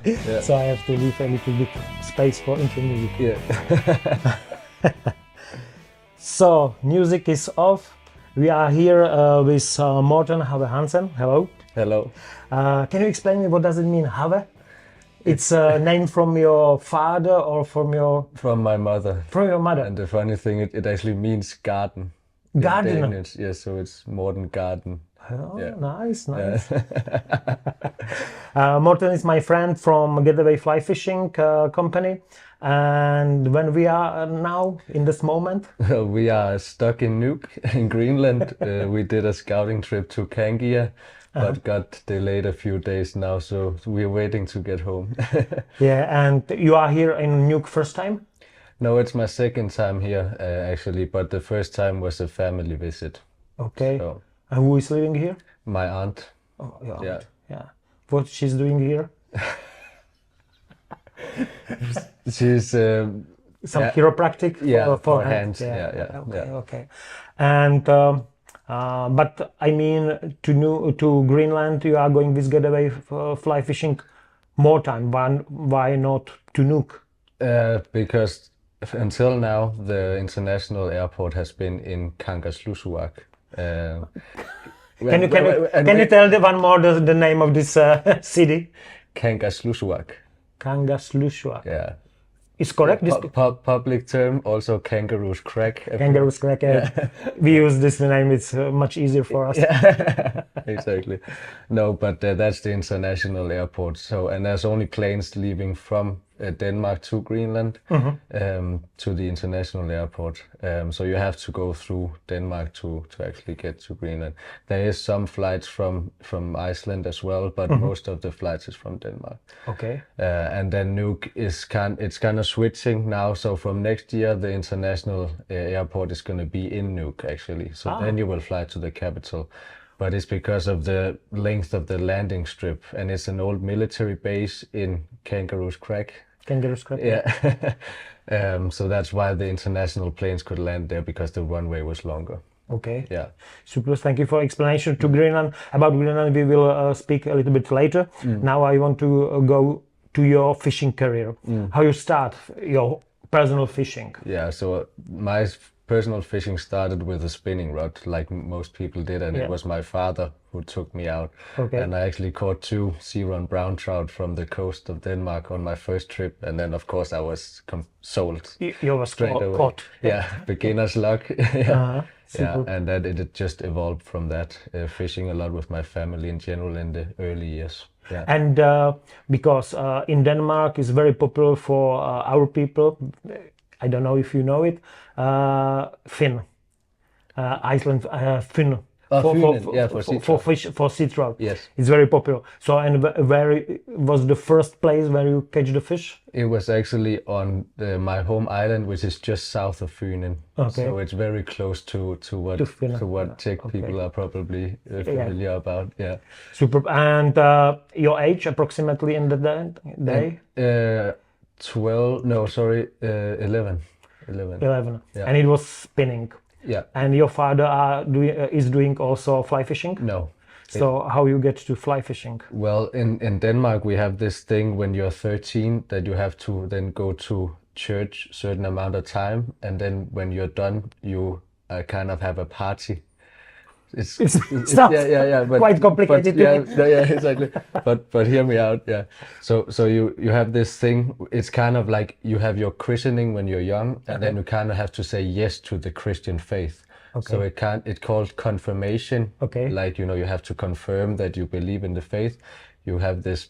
Yeah. So I have to leave a little bit space for intro music. Yeah. So music is off. We are here with Morten Have Hansen. Hello. Hello. Can you explain me what does it mean, Have? It's a name from your father or from your From my mother. mother? And the funny thing, it actually means garden. Gardener. In Danish, yes, so it's modern garden. Oh, Yeah. nice. Yeah. Morten is my friend from Getaway Fly Fishing company. And when we are now in this moment, We are stuck in Nuuk in Greenland. We did a scouting trip to Kangia, but got delayed a few days now, so we're waiting to get home. yeah, and you are here in Nuuk first time? No, it's my second time here, actually, but the first time was a family visit. Okay. So, And who is living here? my aunt. Oh, your Yeah. aunt. Yeah. What she's doing here? She's Some yeah, chiropractic for hands. Okay, okay. And but I mean, to Greenland, you are going this getaway fly fishing more time. Why not to Nuuk? Because until now the international airport has been in Kangerlussuaq. Can you tell one more the name of this city? Kangerlussuaq. Kangerlussuaq. Yeah. Is correct? This Public term, also Kangaroo's Crack. Kangaroo's Crack. We use this name. It's much easier for us. Yeah, exactly. No, but that's the international airport. So, and there's only planes leaving from Denmark to Greenland to the international airport. So you have to go through Denmark to actually get to Greenland. There is some flights from Iceland as well, but most of the flights is from Denmark. Okay. And then Nuuk is it's kind of switching now. So from next year, the international airport is going to be in Nuuk actually. So then you will fly to the capital. But it's because of the length of the landing strip, and it's an old military base in Kangaroo's Crack. Kangaroo's Crack. Yeah. So that's why the international planes could land there, because the runway was longer. Okay. Yeah. Super. Thank you for explanation to Greenland. About Greenland, we will speak a little bit later. Now I want to go to your fishing career. How you start your personal fishing? Yeah. So my personal fishing started with a spinning rod, like most people did, and it was my father who took me out. Okay. And I actually caught 2 sea-run brown trout from the coast of Denmark on my first trip, and then of course I was sold. You were straight away. caught. Yeah, beginner's luck. Yeah. Super. Yeah, and then it just evolved from that. Fishing a lot with my family in general in the early years. Yeah. And because in Denmark is very popular for our people. I don't know if you know it. Fin, Iceland fin. For sea trout. Yes. It's very popular. So, and where was the first place where you catch the fish? It was actually on my home island, which is just south of Funen. Okay. So it's very close to what Czech people are probably familiar about. Yeah. Super. And your age approximately in the day? 11. 11. Yeah. And it was spinning. Yeah. And your father is doing also fly fishing? No. So how you get to fly fishing? Well, in Denmark we have this thing when you're 13 that you have to then go to church certain amount of time, and then when you're done you kind of have a party. It's but, quite complicated. Yeah, exactly. But hear me out. Yeah. So you have this thing. It's kind of like you have your christening when you're young, and then you kind of have to say yes to the Christian faith. Okay. So it's called confirmation. Okay. Like, you have to confirm that you believe in the faith. You have this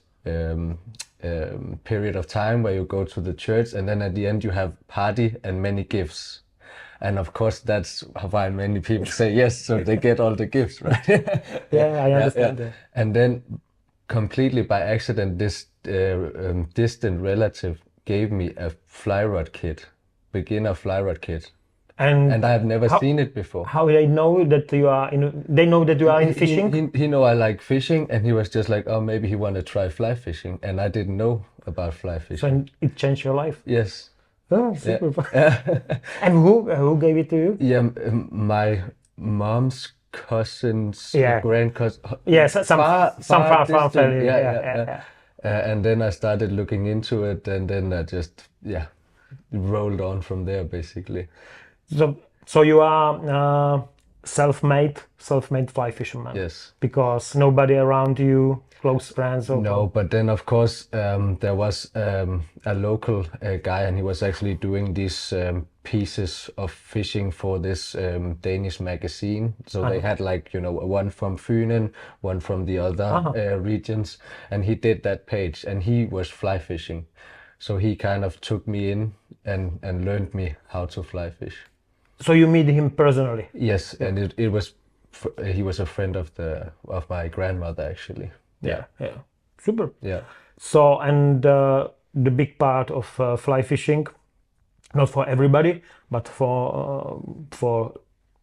period of time where you go to the church, and then at the end you have party and many gifts. And of course, that's why many people say yes, so they get all the gifts, right? Yeah, I understand. Yeah. And then completely by accident, this distant relative gave me a fly rod kit, beginner fly rod kit. And I have never seen it before. How they know that you are they know that you are in fishing? He know I like fishing, and he was just like, oh, maybe he want to try fly fishing. And I didn't know about fly fishing. So it changed your life? Yes. Oh, super. Yeah. And who gave it to you? Yeah, my mom's cousin's grand cousin. Yes, some far family. Yeah. And then I started looking into it, and then I just rolled on from there basically. So you are self-made fly fisherman. Yes. Because nobody around you, close friends or No, but then of course there was a local guy, and he was actually doing these pieces of fishing for this Danish magazine. So they had like, you know, one from Funen, one from the other regions, and he did that page, and he was fly fishing. So he kind of took me in and learned me how to fly fish. So you meet him personally? Yes, and it was he was a friend of my grandmother actually. Yeah. Super. Yeah. So, and the big part of fly fishing, not for everybody, but for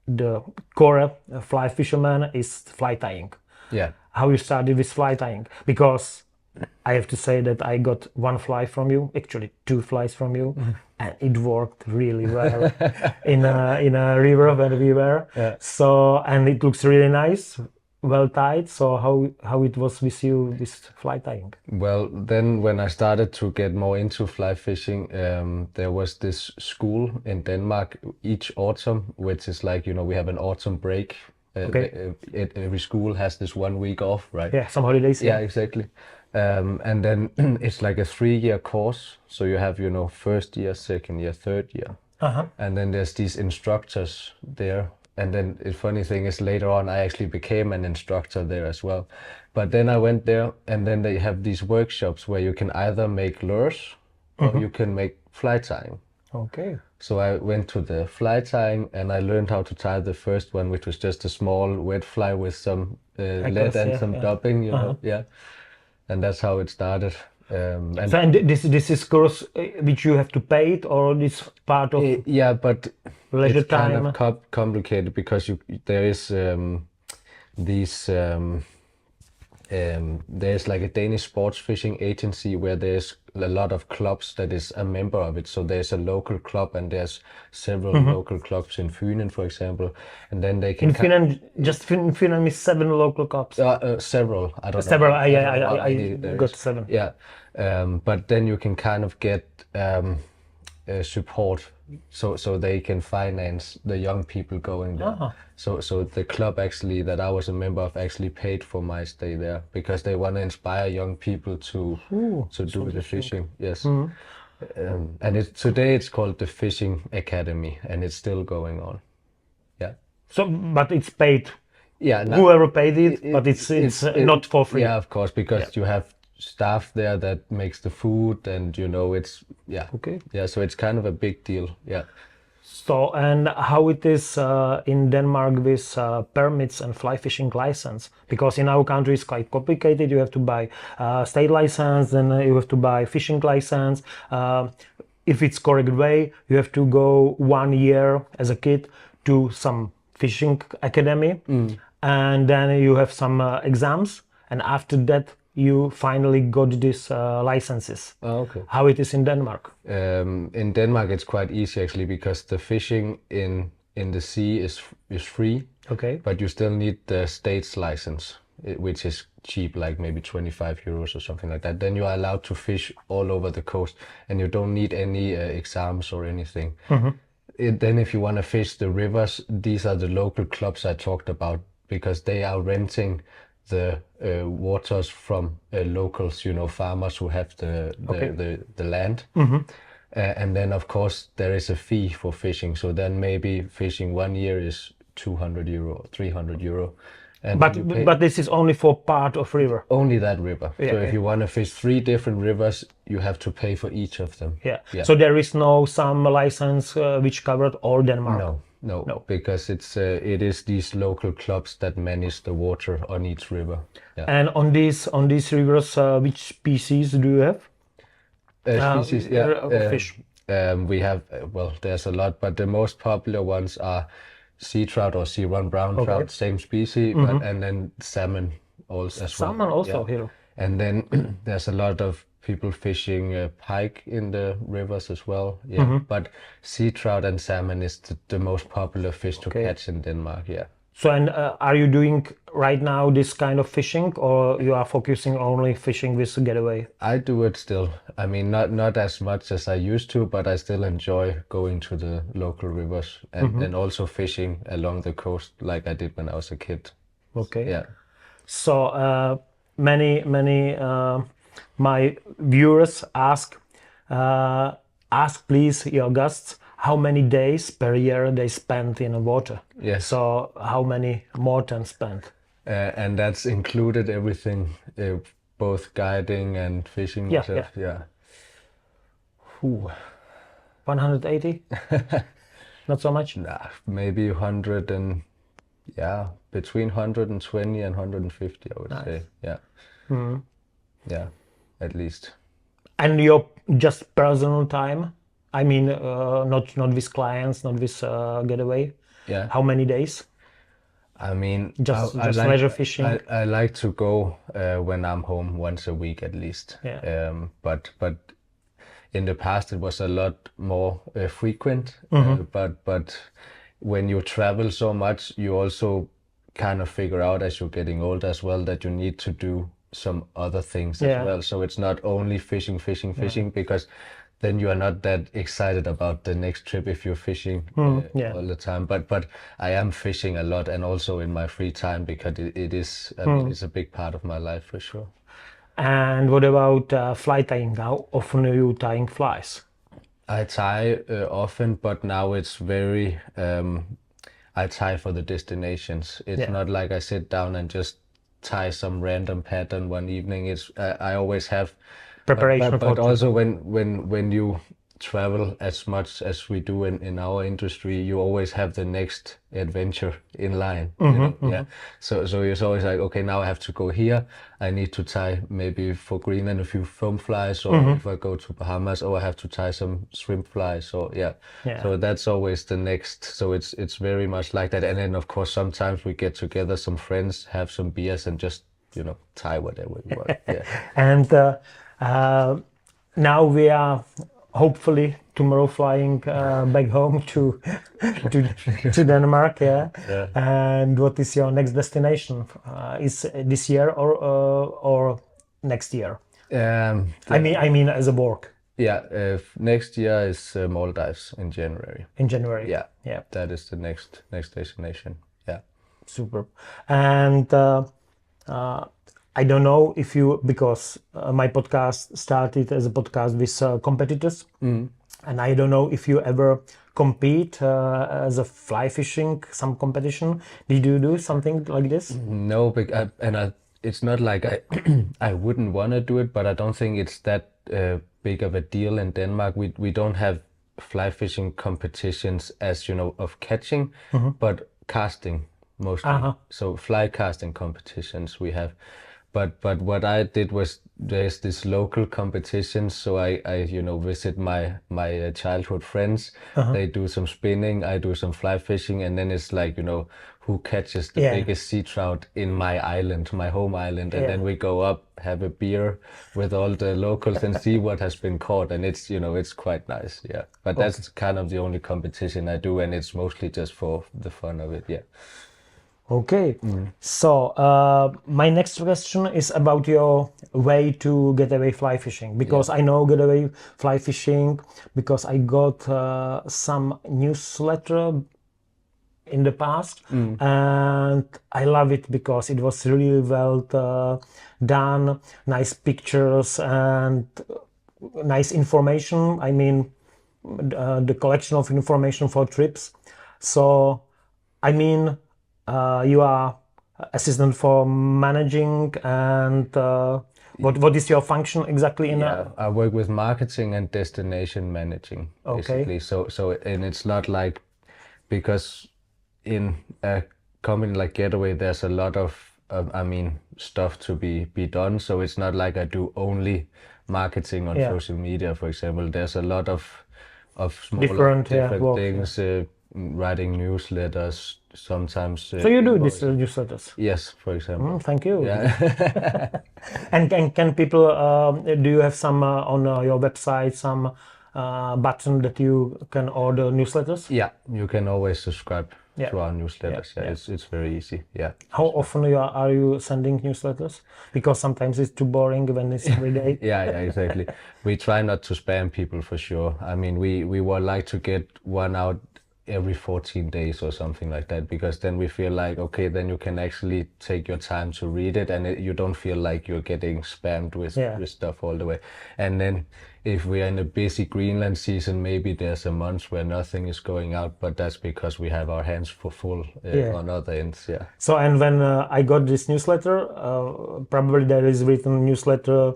the core fly fisherman, is fly tying. Yeah. How you started with fly tying? Because I have to say that I got one fly from you, actually 2 flies from you, and it worked really well in a river where we were. Yeah. So, and it looks really nice, well tied. So how it was with you with fly tying? Well, then when I started to get more into fly fishing, there was this school in Denmark each autumn, which is like, you know, we have an autumn break. Every school has this 1 week off, right? Yeah, some holidays. Yeah, exactly. And then it's like a 3-year course. So you have, you know, first year, second year, third year. And then there's these instructors there. And then the funny thing is later on, I actually became an instructor there as well. But then I went there, and then they have these workshops where you can either make lures or you can make fly tying. Okay. So I went to the fly tying, and I learned how to tie the first one, which was just a small wet fly with some lead and some dubbing, you know. Yeah. And that's how it started. And this is course which you have to pay it, or this part of yeah, but leisure it's time? kind of complicated because there is there's like a Danish sports fishing agency where there's a lot of clubs that is a member of it. So there's a local club, and there's several local clubs in Funen, for example, and then they can. In Finland, just in Finland is 7 local clubs. Several. I don't know. Several. I got 7. Yeah, but then you can kind of get support, so they can finance the young people going there. So the club actually that I was a member of actually paid for my stay there because they want to inspire young people to do the fishing. Yes. And today it's called the Fishing Academy, and it's still going on. Yeah. So, but it's paid. Yeah. Whoever paid it, but it's not for free. Yeah, of course, because you have staff there that makes the food, and you know it's Okay. Yeah, so it's kind of a big deal. Yeah. So, and how it is in Denmark with permits and fly fishing license? Because in our country it's quite complicated. You have to buy state license, then you have to buy fishing license. If it's correct way, you have to go 1 year as a kid to some fishing academy, and then you have some exams, and after that you finally got these licenses. Oh, okay. How it is in Denmark? In Denmark, it's quite easy actually because the fishing in the sea is free. Okay. But you still need the state's license, which is cheap, like maybe 25 euros or something like that. Then you are allowed to fish all over the coast, and you don't need any exams or anything. Then if you want to fish the rivers, these are the local clubs I talked about, because they are renting the waters from locals, you know, farmers who have the land. And then of course there is a fee for fishing. So then maybe fishing 1 year is 200 euro, 300 euro. And but this is only for part of river. Only that river. So if you want to fish 3 different rivers, you have to pay for each of them. Yeah. So there is no some license which covered all Denmark. No, because it is these local clubs that manage the water on each river. Yeah. And on these rivers, which species do you have? Species, fish. We have there's a lot, but the most popular ones are sea trout or sea run brown trout, same species, and then salmon also. Salmon also here. And then there's a lot of people fishing pike in the rivers as well. Yeah, but sea trout and salmon is the most popular fish to catch in Denmark. Yeah. So, and are you doing right now this kind of fishing, or you are focusing only fishing with getaway? I do it still. I mean, not as much as I used to, but I still enjoy going to the local rivers and also fishing along the coast like I did when I was a kid. Okay. Yeah. So many my viewers ask please your guests how many days per year they spend in the water. Yes. So how many more than spent? And that's included everything, both guiding and fishing Yeah, myself. Yeah. Ooh. 180? Not so much? Nah, maybe 100 and yeah, between 120 and 150, I would say. Yeah. Yeah, at least. And your just personal time? I mean, not with clients, not with getaway. Yeah. How many days? I mean, Just I like leisure fishing. I like to go when I'm home once a week at least. Yeah. But in the past it was a lot more frequent. But when you travel so much, you also kind of figure out as you're getting older as well that you need to do some other things Yeah. as well. So it's not only fishing, because then you are not that excited about the next trip if you're fishing Yeah. all the time. But I am fishing a lot and also in my free time because it is, I mean, it's a big part of my life for sure. And what about fly tying? How often are you tying flies? I tie often, but now it's very, I tie for the destinations. It's Yeah. not like I sit down and just tie some random pattern one evening. It's I always have Preparation but for also when you travel as much as we do in our industry, you always have the next adventure in line. You know? Yeah. So it's always like, okay, now I have to go here. I need to tie maybe for Greenland a few foam flies, or if I go to Bahamas, oh, I have to tie some shrimp flies. Or Yeah. so that's always the next. So it's very much like that. And then of course sometimes we get together, some friends, have some beers, and just tie whatever we want. Yeah. And now we are hopefully tomorrow flying back home to Denmark. Yeah. Yeah. And what is your next destination? Is this year or next year? I mean as a work. Yeah, next year is Maldives in January. In January. Yeah, Yeah. that is the next destination. Yeah. Super. And I don't know if you, because my podcast started as a podcast with competitors, and I don't know if you ever compete as a fly fishing, some competition. Did you do something like this? No, it's not like I wouldn't want to do it, but I don't think it's that big of a deal in Denmark. We don't have fly fishing competitions as of catching, but casting mostly. So fly casting competitions we have. But what I did was there's this local competitions, so I visit my childhood friends. They do some spinning, I do some fly fishing, and then it's like who catches the biggest sea trout in my island, my home island, and then we go up, have a beer with all the locals, and see what has been caught, and it's it's quite nice. Yeah, but that's kind of the only competition I do, and it's mostly just for the fun of it. Yeah. Okay, so my next question is about your way to getaway fly fishing, because I know getaway fly fishing because I got some newsletter in the past, and I love it because it was really well done, nice pictures and nice information. I mean, the collection of information for trips. So, I mean, you are assistant for managing, and what is your function exactly in I work with marketing and destination managing, basically. So and it's not like, because in a company like Getaway there's a lot of stuff to be done, so it's not like I do only marketing on social media, for example. There's a lot of smaller different things, writing newsletters sometimes. So you do these newsletters? Yes, for example. Thank you. Yeah. And can people, do you have some on your website, some button that you can order newsletters? Yeah, you can always subscribe through our newsletters. Yeah, it's very easy. Yeah. How often are you sending newsletters? Because sometimes it's too boring when it's every day. Yeah, exactly. We try not to spam people for sure. I mean, we would like to get one out every 14 days or something like that, because then we feel like, okay, then you can actually take your time to read it, and you don't feel like you're getting spammed with stuff all the way. And then if we are in a busy Greenland season, maybe there's a month where nothing is going out, but that's because we have our hands full on other ends. Yeah. So, and when I got this newsletter, probably there is written newsletter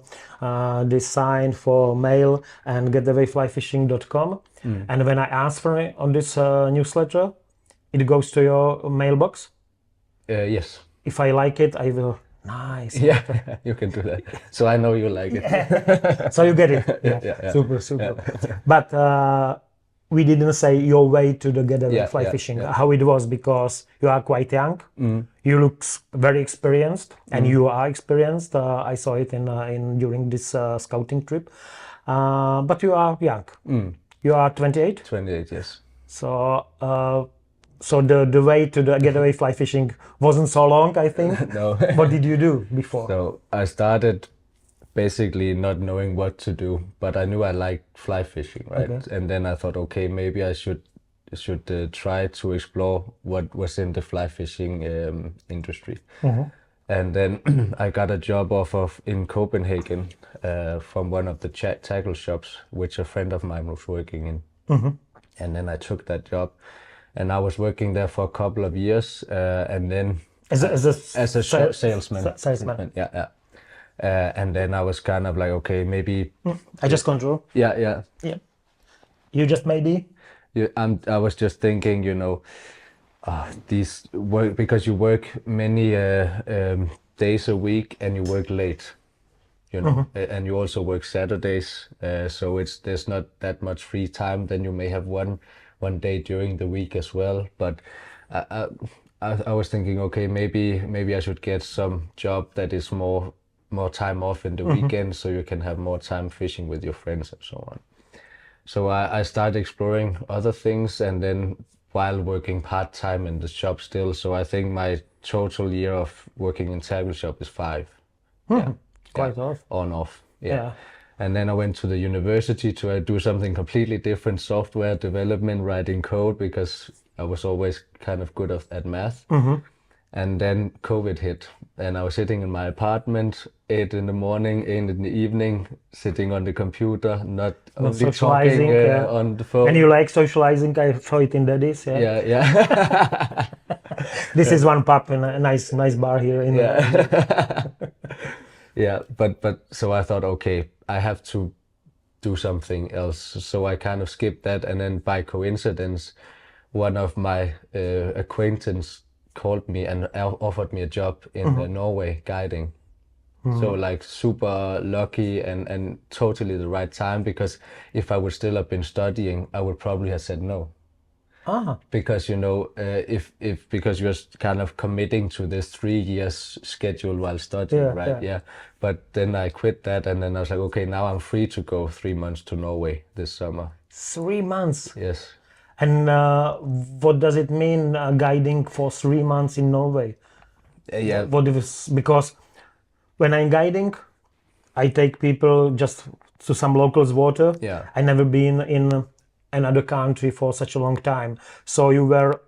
designed for mail and getawayflyfishing.com. And when I ask for it on this newsletter, it goes to your mailbox. Yes. If I like it, I will. Nice. Yeah, you can do that. So I know you like it. So you get it. Yeah. Super. Yeah. But we didn't say your way to the getaway fly fishing, how it was, because you are quite young. You look very experienced, and you are experienced. I saw it in during this scouting trip. But you are young. You are 28? 28, yes. So the way to the getaway fly fishing wasn't so long, I think. No. What did you do before? So I started basically not knowing what to do, but I knew I liked fly fishing, right? Okay. And then I thought, okay, maybe I should try to explore what was in the fly fishing industry. And then I got a job offer in Copenhagen from one of the tackle shops, which a friend of mine was working in. And then I took that job, and I was working there for a couple of years, and then as a salesman. Salesman. Yeah. And then I was kind of like, okay, maybe I just control. Yeah. You just maybe. Yeah, I was just thinking, these work, because you work many days a week and you work late, and you also work Saturdays, so there's not that much free time. Then you may have one day during the week as well. But I was thinking, okay, maybe I should get some job that is more time off in the weekend, so you can have more time fishing with your friends and so on. So I started exploring other things, and then while working part-time in the shop still. So I think my total year of working in tackle shop is 5. Quite off. On off. Yeah. And then I went to the university to do something completely different, software development, writing code, because I was always kind of good at math. And then COVID hit, and I was sitting in my apartment, 8 in the morning, 8 in the evening, sitting on the computer, not only talking on the phone. And you like socializing? I saw it in the days. Yeah. This is one pub and a nice bar here. Yeah, but so I thought, okay, I have to do something else. So I kind of skipped that, and then by coincidence, one of my acquaintances called me and offered me a job in Norway guiding. So like super lucky and totally the right time, because if I would still have been studying, I would probably have said no. Because because you're kind of committing to this 3 years schedule while studying, right? Yeah. But then I quit that, and then I was like, okay, now I'm free to go 3 months to Norway this summer. 3 months? Yes. And what does it mean, guiding for 3 months in Norway? Because when I'm guiding, I take people just to some locals' water. Yeah. I never been in another country for such a long time. So you were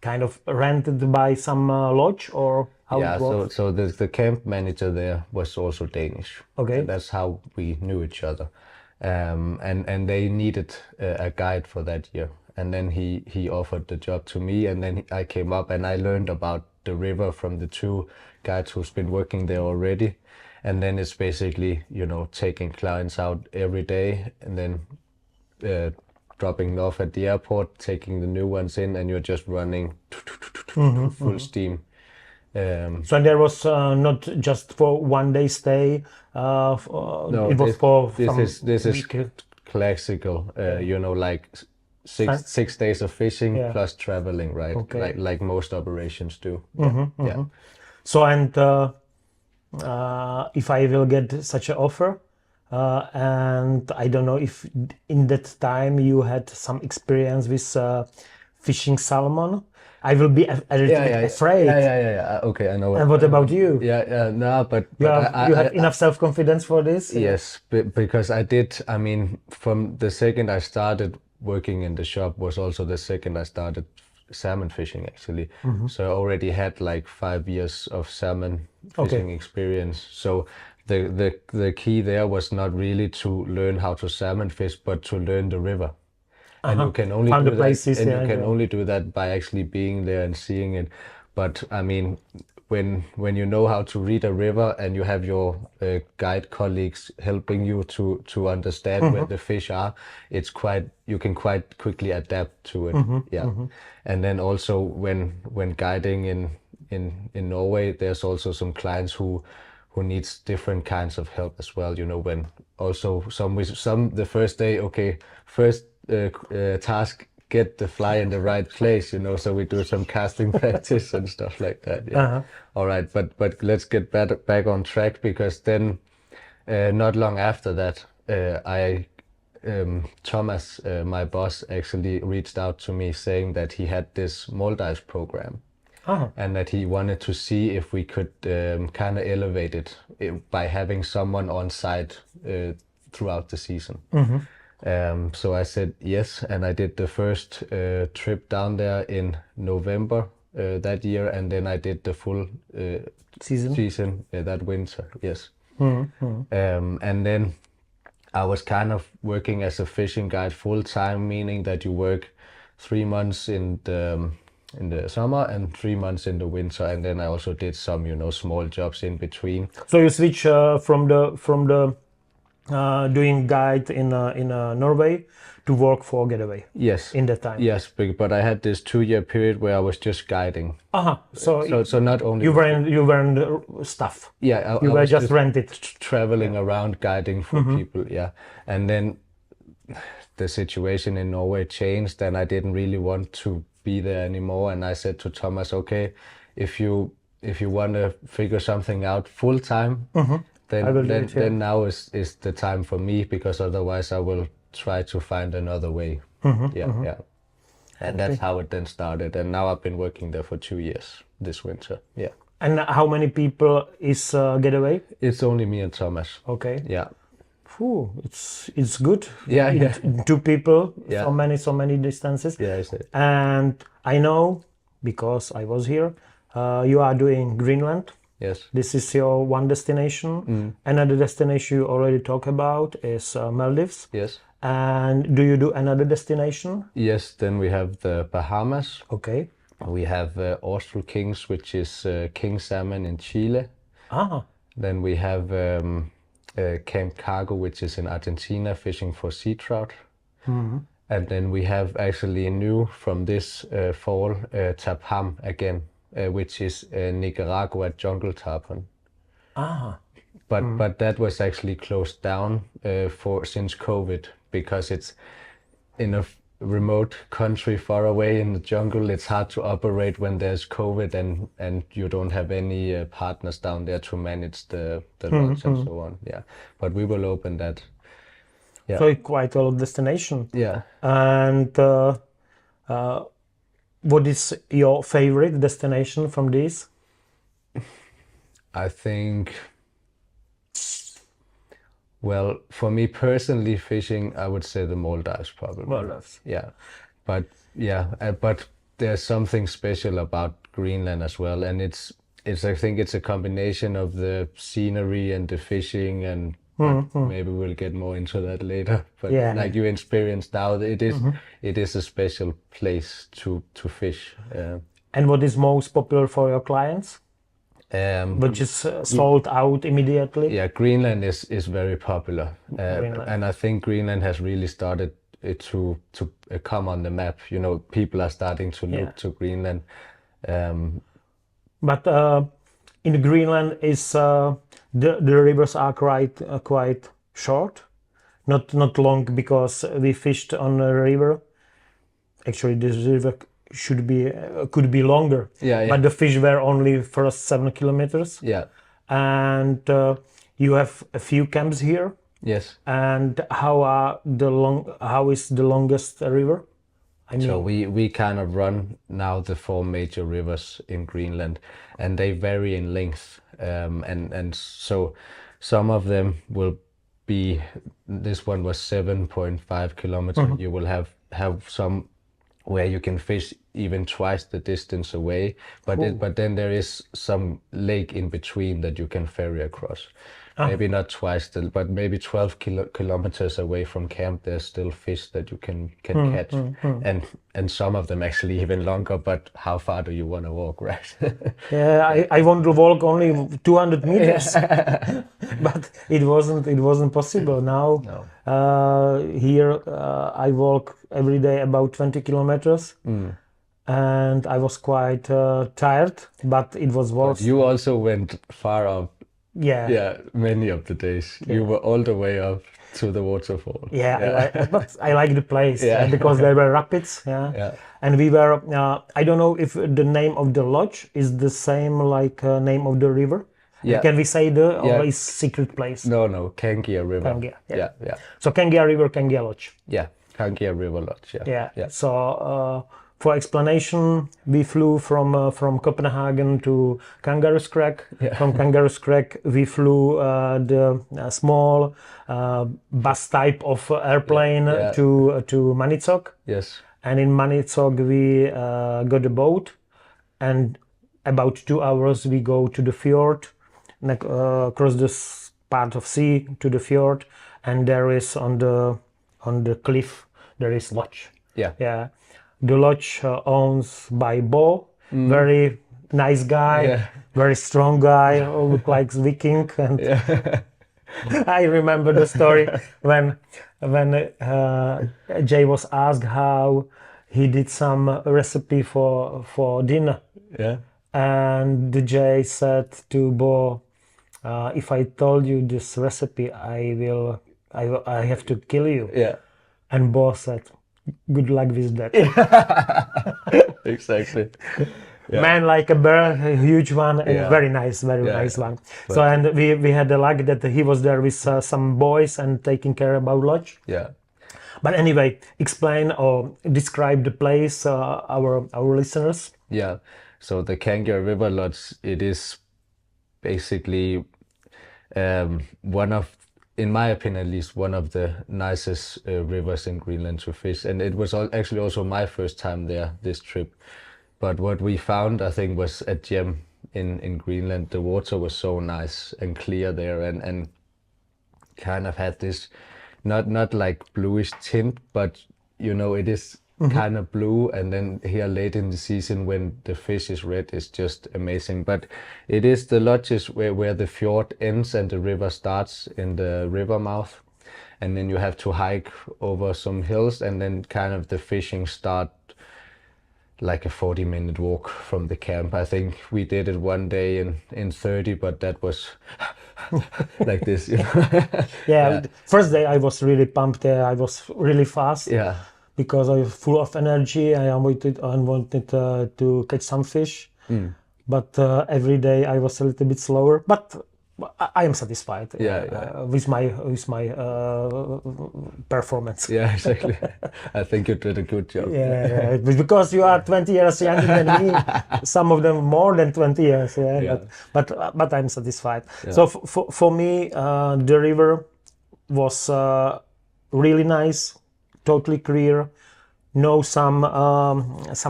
kind of rented by some lodge, or how it was? So the camp manager there was also Danish. Okay. And that's how we knew each other. And they needed a guide for that year. And then he offered the job to me, and then I came up and I learned about the river from the 2 guides who's been working there already. And then it's basically, taking clients out every day, and then dropping them off at the airport, taking the new ones in, and you're just running full steam. So there was not just for 1 day stay. No, it was for this is classical. Like 6 days of fishing plus traveling, right? Okay. Like most operations do. Yeah. So, and if I will get such an offer, and I don't know if in that time you had some experience with fishing salmon, I will be a little bit afraid. Yeah. Okay, I know. And what about you? Yeah, no, but You have I enough self-confidence for this? yes, because I did. I mean, from the second I started working in the shop was also the second I started salmon fishing actually. So I already had like 5 years of salmon fishing experience. So the key there was not really to learn how to salmon fish, but to learn the river. And you can only Found the do that, places, and yeah, you can yeah. only do that by actually being there and seeing it. But I mean, when you know how to read a river and you have your guide colleagues helping you to understand where the fish are, it's quite you can quite quickly adapt to it. Yeah, and then also when guiding in Norway, there's also some clients who needs different kinds of help as well. You know, when also some the first day, okay, first task, get the fly in the right place, you know, so we do some casting practice and stuff like that. Yeah. All right, but let's get back on track, because then not long after that, I Thomas, my boss, actually reached out to me saying that he had this Maldives program. And that he wanted to see if we could kind of elevate it by having someone on site throughout the season. So I said yes, and I did the first trip down there in November that year, and then I did the full season that winter. Yes. And then I was kind of working as a fishing guide full time, meaning that you work 3 months in the summer and 3 months in the winter, and then I also did some, you know, small jobs in between. So you switch from the doing guide in Norway to work for Getaway. Yes. In that time. Yes, but I had this 2 year period where I was just guiding. So not only you ran stuff. Yeah, You I were was just rented. traveling around guiding for people. Yeah, and then the situation in Norway changed, and I didn't really want to be there anymore. And I said to Thomas, okay, if you want to figure something out full time, then now is the time for me, because otherwise I will try to find another way. Yeah. And that's how it then started. And now I've been working there for 2 years this winter. Yeah. And how many people is Getaway? It's only me and Thomas. Okay. Yeah. Phew, it's good. Yeah. Two people, Yeah. so many distances. Yeah, I see. And I know, because I was here, you are doing Greenland. Yes. This is your one destination. Another destination you already talked about is Maldives. Yes. And do you do another destination? Yes, then we have the Bahamas. Okay. We have Austral Kings, which is king salmon in Chile. Then we have Camp Cargo, which is in Argentina, fishing for sea trout. And then we have actually new from this fall, Tapam again, which is Nicaragua jungle tarpon. But that was actually closed down since COVID, because it's in a remote country far away in the jungle. It's hard to operate when there's COVID and you don't have any partners down there to manage the lodge and so on. Yeah, but we will open that. Yeah. So quite a destination. Yeah. And what is your favorite destination from these? I think, well, for me personally, fishing, I would say the Maldives probably. Maldives. Yeah, but there's something special about Greenland as well, and it's I think it's a combination of the scenery and the fishing, and maybe we'll get more into that later. But like you experienced now, it is a special place to fish. And what is most popular for your clients? Which is sold out immediately? Yeah, Greenland is very popular, and I think Greenland has really started to come on the map. You know, people are starting to look to Greenland. But in Greenland, is the rivers are quite short, not long, because we fished on a river. Actually, this river could be longer. Yeah. But the fish were only first 7 kilometers. Yeah. And you have a few camps here. Yes. And how is the longest river? I mean, So we kind of run now the four major rivers in Greenland, and they vary in length. And so some of them will be. This one was 7.5 kilometers. You will have some where you can fish even twice the distance away, but then there is some lake in between that you can ferry across. Maybe not twice, but maybe 12 kilometers away from camp, there's still fish that you can catch, and some of them actually even longer. But how far do you want to walk, right? yeah, I want to walk only 200 meters, but it wasn't possible. Now here I walk every day about 20 kilometers, and I was quite tired, but it was worth. You also went far up. Yeah. Yeah, many of the days. You were all the way up to the waterfall. Yeah, but I like the place Yeah. because there were rapids. Yeah. And we were. I don't know if the name of the lodge is the same like name of the river. Yeah. Can we say or is secret place? No, Kangia River. Kangia, yeah. Yeah. So Kangia River, Kangia Lodge. Yeah, Kangia River Lodge. Yeah. So for explanation, we flew from Copenhagen to Kangaroo's Crag. Yeah. From Kangaroo's Crag, we flew the small bus type of airplane to Maniitsoq. Yes. And in Maniitsoq, we got a boat, and about 2 hours we go to the fjord, across this part of sea to the fjord, and there is on the cliff there is lodge. Yeah. The lodge owns by Bo, very nice guy, very strong guy, look like Viking. And I remember the story when Jay was asked how he did some recipe for dinner. Yeah. And the Jay said to Bo, if I told you this recipe, I have to kill you. Yeah. And Bo said, good luck with that. Exactly. Yeah. Man like a bear, a huge one, and very nice one. So, and we had the luck that he was there with some boys and taking care about lodge. Yeah. But anyway, explain or describe the place, our listeners. Yeah. So the Kangia River Lodge, it is basically one of, in my opinion at least, one of the nicest rivers in Greenland to fish. And it was actually also my first time there this trip. But what we found, I think, was a gem in Greenland. The water was so nice and clear there, and kind of had this not like bluish tint, but it is kind of blue. And then here late in the season when the fish is red, it's just amazing. But it is the lodges where the fjord ends and the river starts in the river mouth, and then you have to hike over some hills, and then kind of the fishing start like a 40-minute walk from the camp. I think we did it one day in 30, but that was like this. First day I was really pumped there. I was really fast. Yeah. Because I was full of energy. I wanted to catch some fish. But every day I was a little bit slower. But I am satisfied with my performance. Yeah, exactly. I think you did a good job. Yeah, because you are 20 years younger than me. Some of them more than 20 years. But I'm satisfied. Yeah. So for me, the river was really nice, totally clear. No some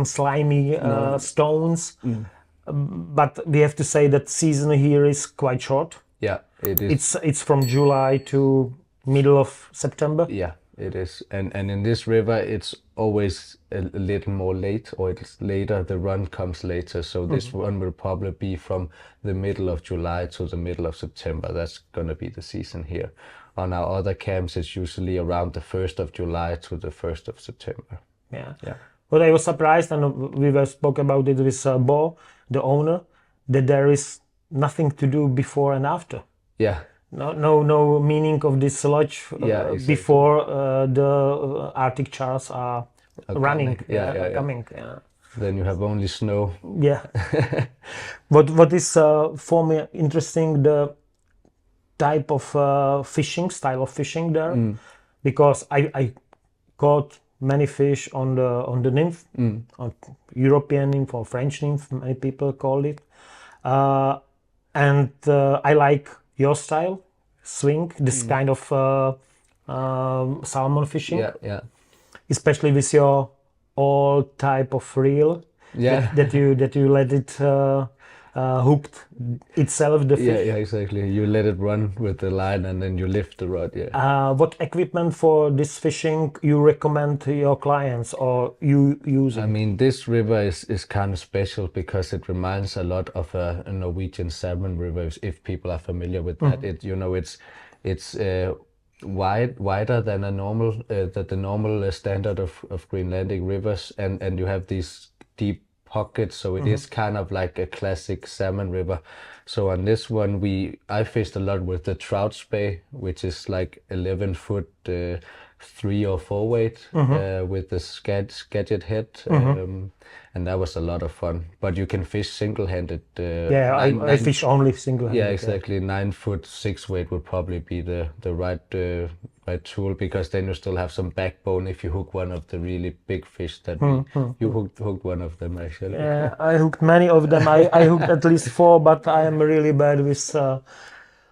slimy stones. But we have to say that season here is quite short. Yeah, it is. It's from July to middle of September. Yeah, it is. And in this river, it's always a little more late, or it's later. The run comes later. So this run will probably be from the middle of July to the middle of September. That's going to be the season here. On our other camps, it's usually around the 1st of July to the 1st of September. Yeah. Yeah. But I was surprised, and we spoke about it with Bo, the owner, that there is nothing to do before and after. Yeah. No meaning of this lodge exactly. before the Arctic charts are running. Coming. Yeah. Then you have only snow. Yeah. What is for me interesting, the type of style of fishing there, because I caught many fish on the nymph, on European nymph or French nymph, many people call it. And I like your style, swing, this kind of salmon fishing, Yeah. especially with your old type of reel Yeah. that you let it hooked itself, the fish. Yeah, exactly. You let it run with the line and then you lift the rod. Yeah. What equipment for this fishing you recommend to your clients or you using? I mean, this river is kind of special because it reminds a lot of a Norwegian salmon river. If people are familiar with that, it's wider than a normal the normal standard of Greenlandic rivers, and you have these deep pockets, so it is kind of like a classic salmon river. So on this one, I fished a lot with the trout spay, which is like 11 foot. 3 or 4 weight with the skagit head, and that was a lot of fun. But you can fish single-handed. I fish only single-handed. Yeah, exactly. 9 foot 6 weight would probably be the right tool, because then you still have some backbone if you hook one of the really big fish that you hooked one of them actually. I hooked many of them. I hooked at least 4, but I am really bad with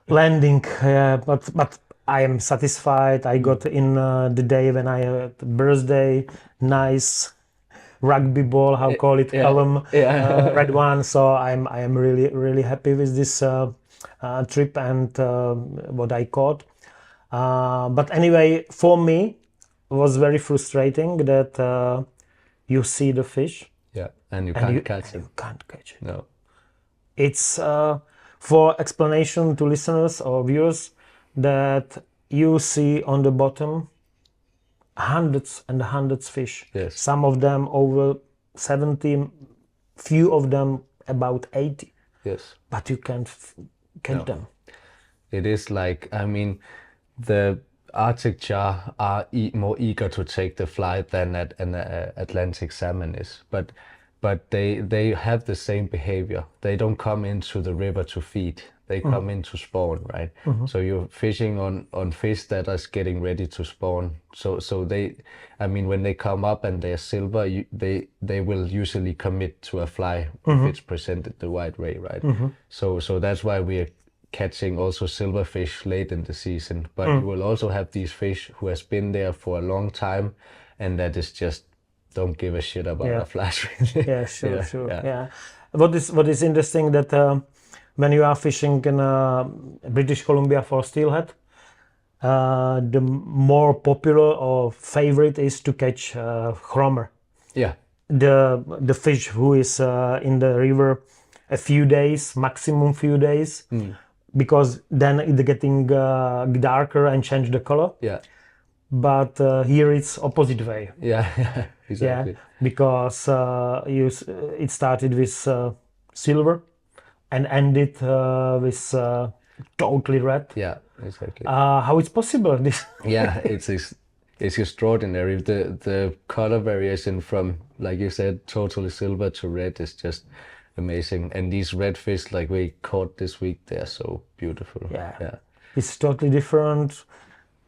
landing. But I am satisfied. I got in the day when I had birthday, nice rugby ball, how call it, column, red one. So I am really happy with this trip and what I caught. But anyway, for me, it was very frustrating that you see the fish. Yeah, and you can't catch it. You can't catch it. No. It's for explanation to listeners or viewers that you see on the bottom hundreds and hundreds fish. Yes. Some of them over 70, few of them about 80. Yes. But you can't catch them. It is like, I mean, the Arctic char are more eager to take the flight than an Atlantic salmon is, but they have the same behavior. They don't come into the river to feed. They come in to spawn, right? So you're fishing on fish that are getting ready to spawn. So they, I mean, when they come up and they're silver, they will usually commit to a fly if it's presented the right way, right? So that's why we're catching also silverfish late in the season, but you will also have these fish who has been there for a long time, and that is just don't give a shit about a flash. Yeah, sure. Yeah. What is interesting that when you are fishing in British Columbia for steelhead, the more popular or favorite is to catch chromer. Yeah. The fish who is in the river a few days, maximum few days, because then it's getting darker and change the color. Yeah. But here it's opposite way. Yeah, exactly. Yeah, because it started with silver and ended with totally red. Yeah, exactly. How it's possible? This? Yeah, it's extraordinary. The color variation from, like you said, totally silver to red is just amazing. And these redfish, like we caught this week, they're so beautiful. Yeah. It's totally different.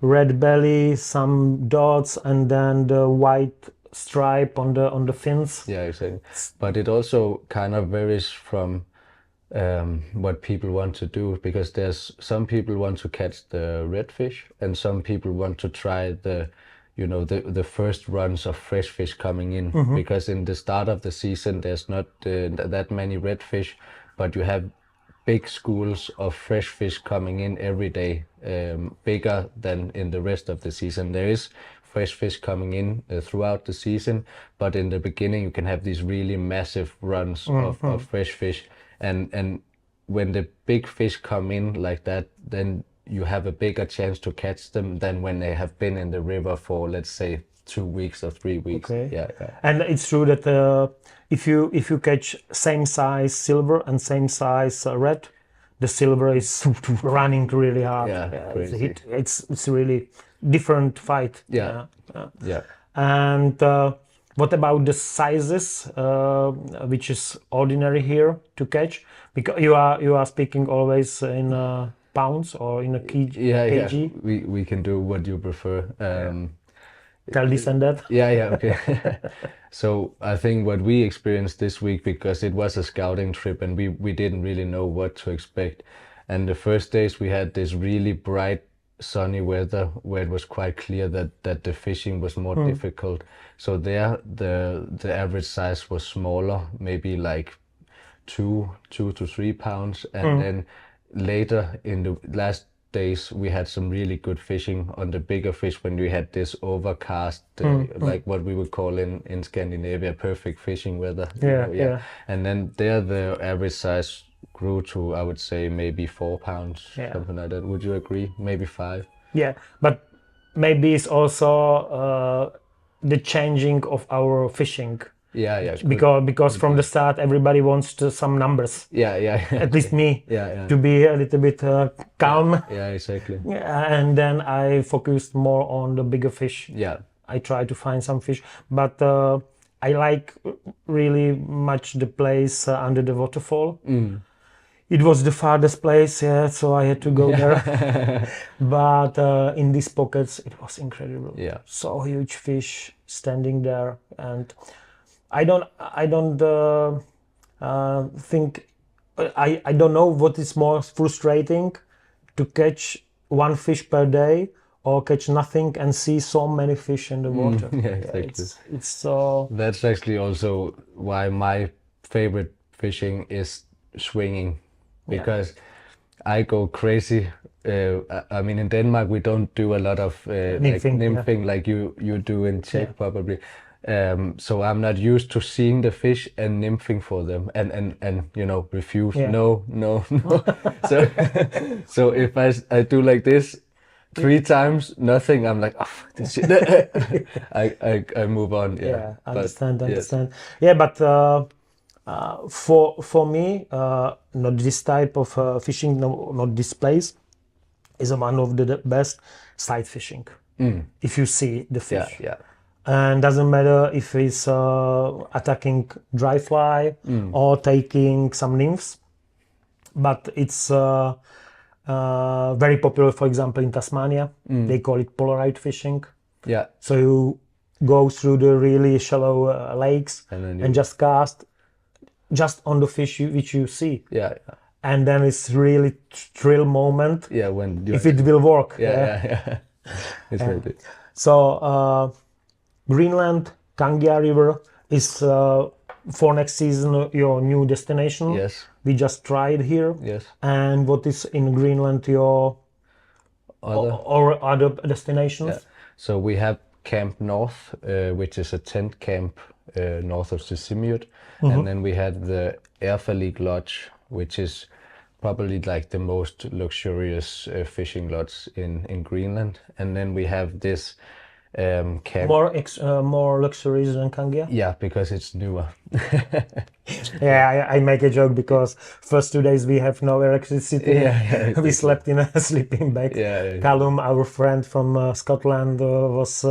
Red belly, some dots, and then the white stripe on the fins. Yeah, exactly. But it also kind of varies from what people want to do, because there's some people want to catch the redfish, and some people want to try the first runs of fresh fish coming in, because in the start of the season there's not that many redfish, but you have big schools of fresh fish coming in every day, bigger than in the rest of the season. There is fresh fish coming in throughout the season, but in the beginning you can have these really massive runs of fresh fish, and when the big fish come in like that, then you have a bigger chance to catch them than when they have been in the river for, let's say, 2 weeks or 3 weeks. Okay. Yeah. And it's true that if you catch same size silver and same size red, the silver is running really hard. Yeah, crazy. It's really different fight. Yeah. And what about the sizes, which is ordinary here to catch? Because you are speaking always in pounds or in a kg. Yeah. We can do what you prefer. Tell this and that. Yeah, okay. So I think what we experienced this week, because it was a scouting trip and we didn't really know what to expect. And the first days we had this really bright sunny weather where it was quite clear that the fishing was more difficult. So there the average size was smaller, maybe like 2 to 3 pounds, and then later in the last days we had some really good fishing on the bigger fish when we had this overcast, like what we would call in Scandinavia perfect fishing weather. Yeah. And then there the average size grew to, I would say, maybe 4 pounds, something like that. Would you agree? Maybe 5. Yeah, but maybe it's also the changing of our fishing. Yeah. Because from the start everybody wants some numbers. Yeah. At least me. Yeah. To be a little bit calm. Yeah, exactly. And then I focused more on the bigger fish. Yeah. I try to find some fish, but I like really much the place under the waterfall. It was the farthest place, so I had to go there. But in these pockets, it was incredible. Yeah. So huge fish standing there, and I don't think I don't know what is more frustrating, to catch one fish per day or catch nothing and see so many fish in the water. Yeah, exactly. It's so. That's actually also why my favorite fishing is swinging, because I go crazy. I mean, in Denmark we don't do a lot of nymphing like you do in Czech probably. So I'm not used to seeing the fish and nymphing for them and refuse. No. So so if I do like this 3 times, nothing, I'm like, oh, fuck this shit. I move on. Yeah. Understand. Yeah, but for me, not this type of fishing, not this place, is one of the best sight fishing. If you see the fish. Yeah. And doesn't matter if it's attacking dry fly or taking some nymphs, but it's very popular, for example, in Tasmania. They call it polarized fishing. Yeah. So you go through the really shallow lakes and just cast just on the fish which you see. Yeah. And then it's really thrill moment. Yeah, when if it will work. Yeah. It's really. So Greenland, Kangia River is for next season your new destination. Yes. We just tried here. Yes. And what is in Greenland your other destinations? Yeah. So we have Camp North, which is a tent camp north of Sisimiut, and then we have the Erfalik Lodge, which is probably like the most luxurious fishing lodge in Greenland, and then we have this camp. More luxurious than Kangia? Yeah, because it's newer. Yeah, I make a joke because first 2 days we have no electricity. Yeah, we slept in a sleeping bag. Yeah. Callum, our friend from Scotland, was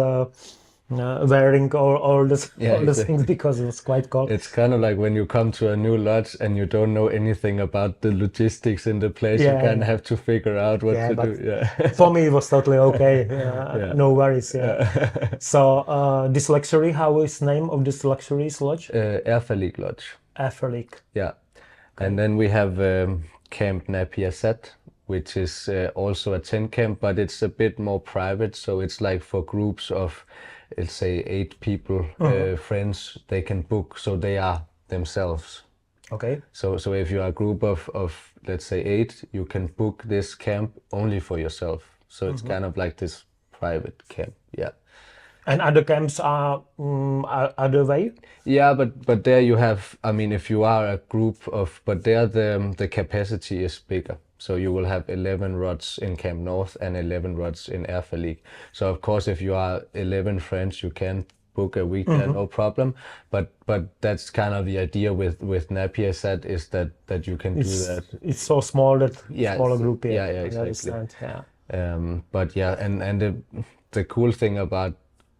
wearing all the things because it was quite cold. It's kind of like when you come to a new lodge and you don't know anything about the logistics in the place. You kind of have to figure out what to do. Yeah. For me, it was totally okay. No worries. So this luxury, how is the name of this luxury lodge? Erfalik Lodge. Erfalik. Yeah. Okay. And then we have Camp Napiaset, which is also a tent camp, but it's a bit more private. So it's like for groups of, let's say, 8 people, friends, they can book, so they are themselves. Okay. So if you are a group of let's say 8, you can book this camp only for yourself. So it's kind of like this private camp. Yeah. And other camps are other way? Yeah, but there you have, I mean, if you are a group of, but there the capacity is bigger. So you will have 11 rods in Camp North and 11 rods in Erfalik. So of course, if you are 11 friends, you can book a week there, no problem. But that's kind of the idea with Napiaset, is that you can do that. It's so small that smaller group. Yeah, exactly. But yeah, and the cool thing about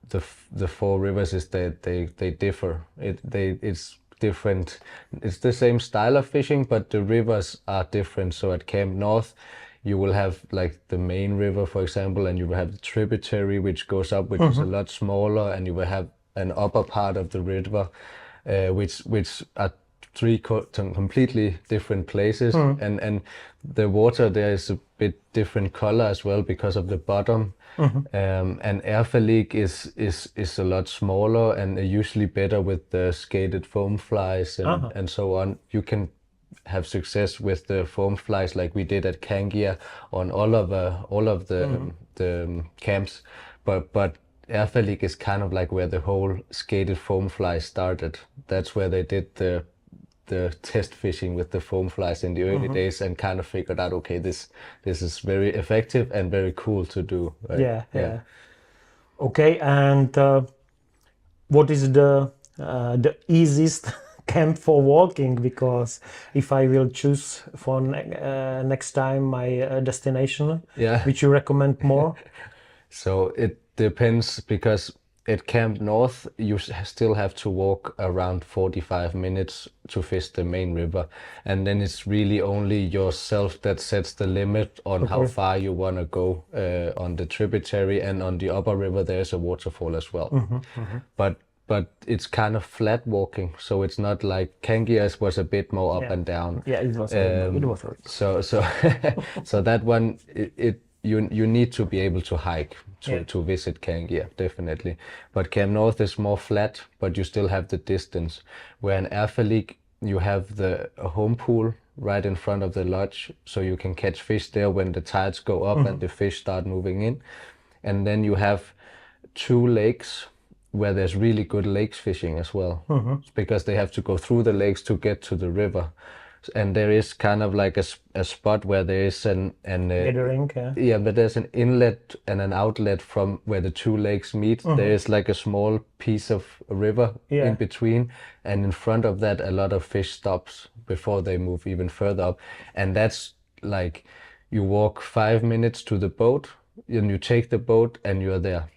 the 4 rivers is that they differ. It's different. It's the same style of fishing, but the rivers are different. So at Camp North, you will have like the main river, for example, and you will have the tributary which goes up, which is a lot smaller, and you will have an upper part of the river, which are three completely different places, and the water there is a bit different color as well because of the bottom. And Erfelik is a lot smaller and usually better with the skated foam flies and so on. You can have success with the foam flies like we did at Kangia on all of the camps, but Erfelik is kind of like where the whole skated foam fly started. That's where they did the test fishing with the foam flies in the early days and kind of figured out, okay, this is very effective and very cool to do. Right? Yeah. Okay, and what is the easiest camp for walking? Because if I will choose for next time my destination, which you recommend more? So it depends, because at Camp North, you still have to walk around 45 minutes to fish the main river. And then it's really only yourself that sets the limit on how far you want to go on the tributary. And on the upper river, there's a waterfall as well. But it's kind of flat walking. So it's not like Kangias was a bit more up and down. Yeah, it was. It was. So that one, you need to be able to hike to visit Kangia, definitely. But Camp North is more flat, but you still have the distance. Where in Erfelik, you have the home pool right in front of the lodge, so you can catch fish there when the tides go up and the fish start moving in. And then you have 2 lakes where there's really good lakes fishing as well, because they have to go through the lakes to get to the river. And there is kind of like a spot where there is an Gathering, but there's an inlet and an outlet from where the 2 lakes meet. There is like a small piece of river in between, and in front of that a lot of fish stops before they move even further up. And that's like, you walk 5 minutes to the boat and you take the boat and you're there.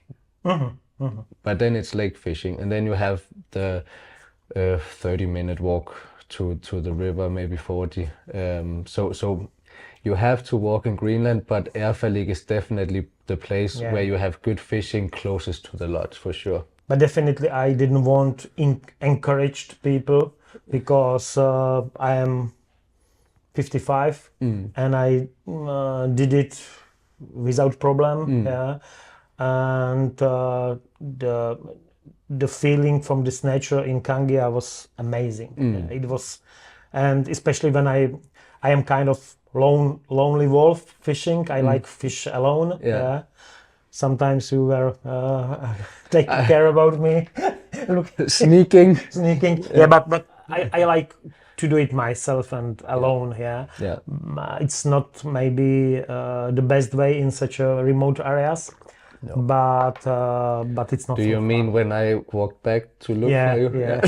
But then it's lake fishing, and then you have the 30-minute walk to the river, maybe 40. So you have to walk in Greenland, but Erfelik is definitely the place where you have good fishing closest to the lodge, for sure. But definitely I didn't want encourage people, because I am 55 and I did it without problem. And the feeling from this nature in Kangia was amazing. It was, and especially when I am kind of lonely wolf fishing. I like fish alone. Sometimes you were taking care about me. Look, sneaking. Yeah, but I like to do it myself and alone. It's not maybe the best way in such a remote areas. No. But it's not. Do you mean when I walked back to look for you? Yeah.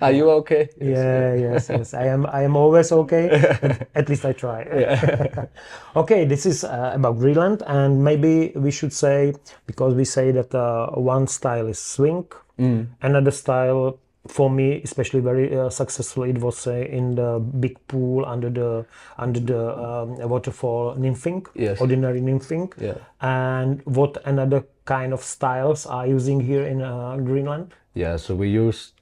Are you okay? Yes. I am always okay. At least I try. Okay, this is about Greenland, and maybe we should say, because we say that one style is swing, another style, for me especially very successful, it was in the big pool under the waterfall nymphing, ordinary nymphing. And what another kind of styles are using here in Greenland? So we'd use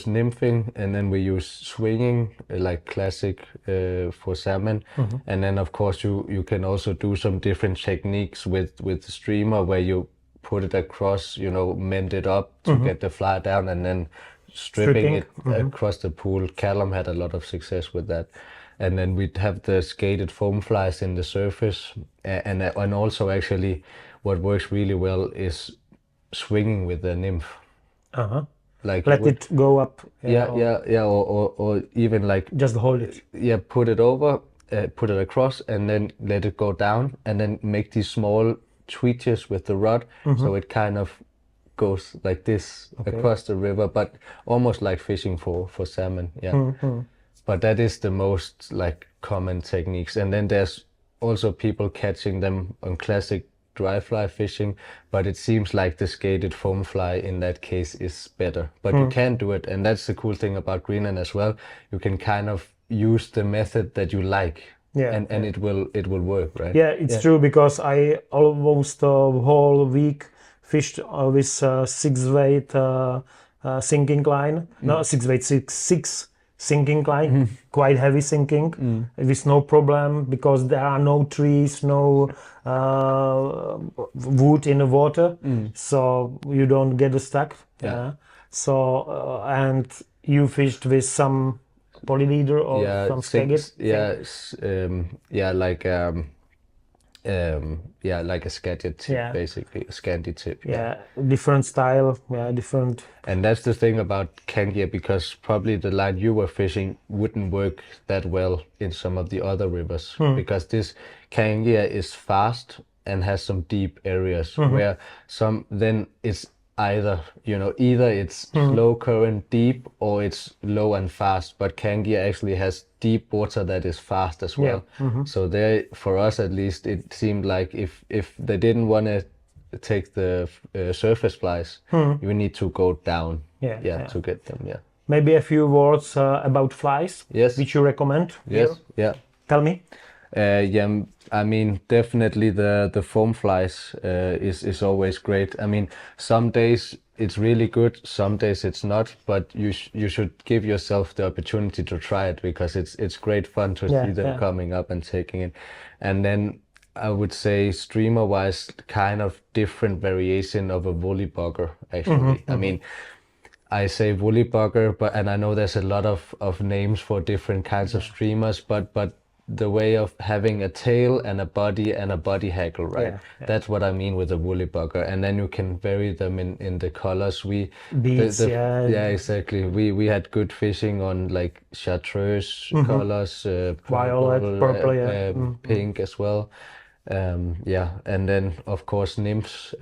nymphing, and then we use swinging, like classic for salmon. And then of course you can also do some different techniques with the streamer, where you put it across, mend it up to get the fly down, and then stripping it across the pool. Callum had a lot of success with that. And then we'd have the skated foam flies in the surface, and also actually what works really well is swinging with the nymph. Like let it go up. Or even like just hold it. Put it over, put it across, and then let it go down, and then make these small twitches with the rod, so it kind of goes like this across the river, but almost like fishing for salmon. But that is the most like common techniques. And then there's also people catching them on classic dry fly fishing, but it seems like the skated foam fly in that case is better. But you can do it, and that's the cool thing about Greenland as well. You can kind of use the method that you like. Yeah, and it will work, right? yeah, it's true because I almost whole week fished with six weight sinking line. No, six weight, six sinking line, quite heavy sinking, with no problem because there are no trees, no wood in the water, so you don't get stuck. Yeah. So and you fished with some polyleader or Yeah, some skagit. like a scattered tip, Yeah. basically a scanty tip. Yeah, different style. Yeah, different. And that's the thing about Kangia, because probably the line you were fishing wouldn't work that well in some of the other rivers, because this Kangia is fast and has some deep areas where some then it's either it's slow current deep or it's low and fast, but Kangia actually has deep water that is fast as well. So there, for us at least, it seemed like if they didn't want to take the surface flies, you need to go down, Yeah. to get them. Yeah. Maybe a few words about flies. Yes. Which you recommend? Yes. Here? Yeah. Tell me. I mean, definitely the foam flies is always great. I mean, some days it's really good, some days it's not, but you should give yourself the opportunity to try it, because it's great fun to see them coming up and taking it. And then I would say streamer wise, kind of different variation of a woolly bugger actually. I mean, I say woolly bugger, and I know there's a lot of names for different kinds of streamers, but the way of having a tail and a body hackle, right? That's what I mean with a woolly bugger. And then you can vary them in the colors. Beads, Yeah, exactly. We had good fishing on like chartreuse colors, Violet, purple, pink as well. And then of course nymphs.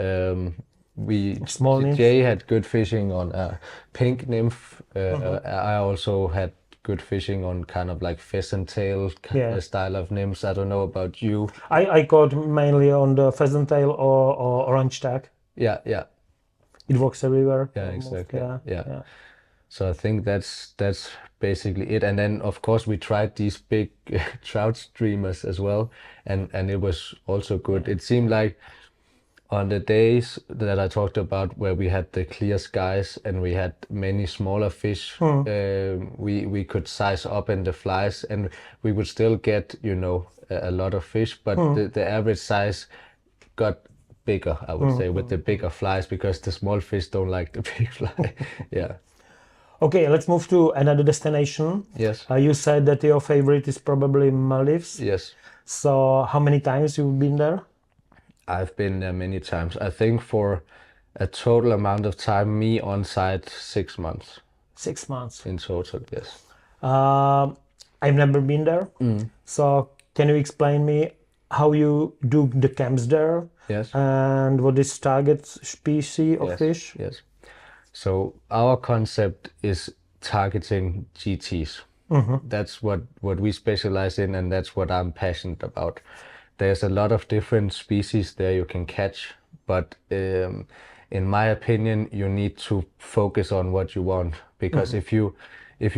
Small nymphs. Jay had good fishing on a pink nymph. I also had good fishing on kind of like pheasant tail style of nymphs. I don't know about you. I caught mainly on the pheasant tail or orange tag. Yeah. It works everywhere. Yeah, almost. exactly. Yeah. So I think that's basically it. And then of course we tried these big trout streamers as well, and it was also good. It seemed like on the days that I talked about where we had the clear skies and we had many smaller fish, we could size up in the flies and we would still get, a lot of fish, but the average size got bigger, I would say, with the bigger flies, because the small fish don't like the big fly. Yeah. Okay, let's move to another destination. Yes. You said that your favorite is probably Maldives. Yes. So how many times you've been there? I've been there many times. I think for a total amount of time, me on site, 6 months. 6 months. In total, yes. I've never been there. So can you explain me how you do the camps there? Yes. And what is target species of fish? Yes. So our concept is targeting GTs. That's what we specialize in, and that's what I'm passionate about. There's a lot of different species there you can catch, but in my opinion, you need to focus on what you want, because if you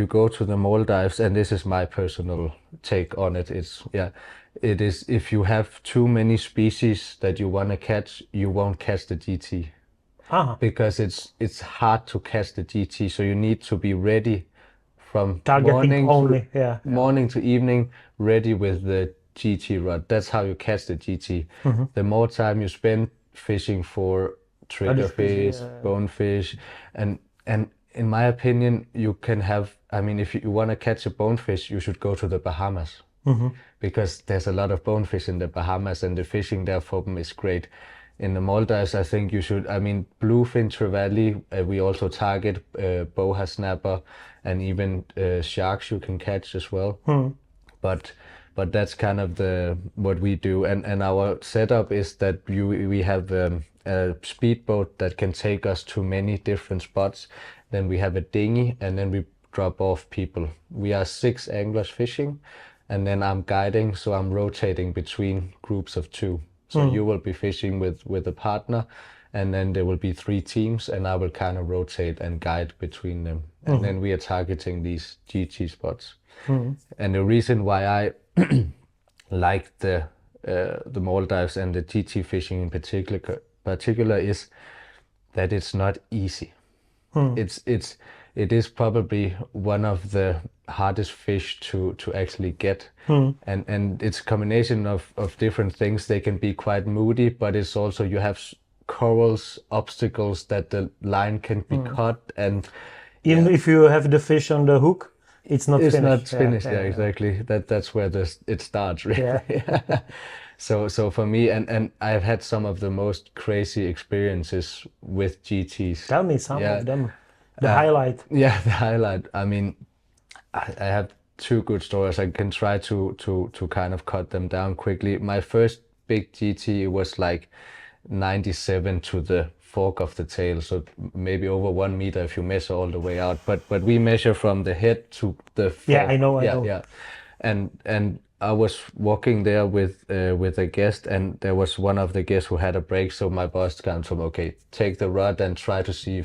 go to the Maldives, and this is my personal take on it, it is if you have too many species that you want to catch, you won't catch the GT. Because it's hard to catch the GT, so you need to be ready from morning to evening, ready with the GT rod. That's how you catch the GT. The more time you spend fishing for triggerfish, bonefish, and in my opinion, you can have. I mean, if you want to catch a bonefish, you should go to the Bahamas, because there's a lot of bonefish in the Bahamas, and the fishing there for them is great. In the Maldives, I think you should. I mean, bluefin trevally. We also target boha snapper, and even sharks you can catch as well. But that's kind of what we do, and our setup is that we have a speedboat that can take us to many different spots. Then we have a dinghy, and then we drop off people. We are 6 anglers fishing, and then I'm guiding, so I'm rotating between groups of 2. So you will be fishing with a partner, and then there will be 3 teams, and I will kind of rotate and guide between them. And then we are targeting these GT spots. And the reason why I like the Maldives and the GT fishing in particular is that it's not easy. It is probably one of the hardest fish to actually get, and it's a combination of different things. They can be quite moody, but it's also you have corals, obstacles that the line can be cut, and Even if you have the fish on the hook, it's not it's finished. not finished. Yeah, exactly. That's where it starts, really. Yeah. So for me, and I've had some of the most crazy experiences with GTs. Tell me some Yeah. of them. The highlight. Yeah, the highlight. I mean, I have two good stories. I can try to kind of cut them down quickly. My first big GT was like 97 to the fork of the tail, so maybe over 1 meter if you measure all the way out. But we measure from the head to the fork. Yeah, I know. Yeah. And I was walking there with a guest, and there was one of the guests who had a break. So my boss kind of told me, okay, take the rod and try to see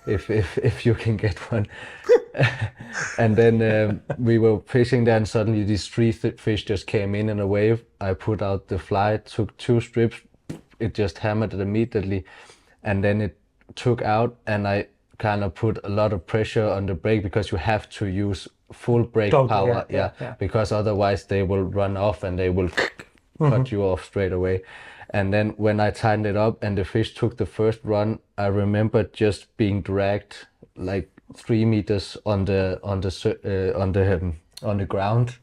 if you can get one. And then we were fishing there, and suddenly these three fish just came in a wave. I put out the fly, took 2 strips, it just hammered it immediately, and then it took out, and I kind of put a lot of pressure on the brake because you have to use full brake power, because otherwise they will run off and they will cut you off straight away. And then when I tightened it up and the fish took the first run, I remember just being dragged like 3 meters on the ground,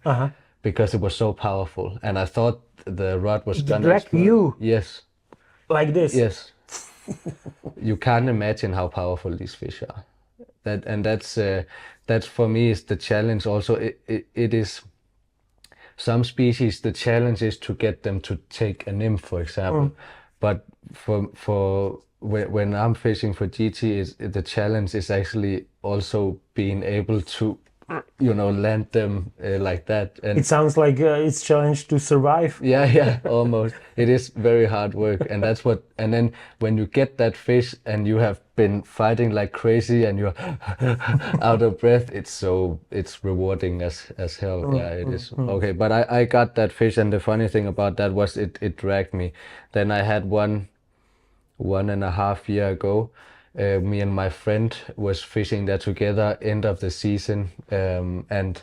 because it was so powerful, and I thought the rod was gonna drag explode. you? Yes. Like this? Yes. You can't imagine how powerful these fish are. That's for me is the challenge. Also, it is some species. The challenge is to get them to take a nymph, for example. But for when I'm fishing for GT, the challenge is actually also being able to, land them like that. And it sounds like it's challenge to survive. Yeah, almost. It is very hard work, and and then when you get that fish and you have been fighting like crazy and you're out of breath, it's rewarding as hell. Yeah, it is. Okay, but I got that fish, and the funny thing about that was it dragged me. Then I had 1.5 years ago. Me and my friend was fishing there together, end of the season, and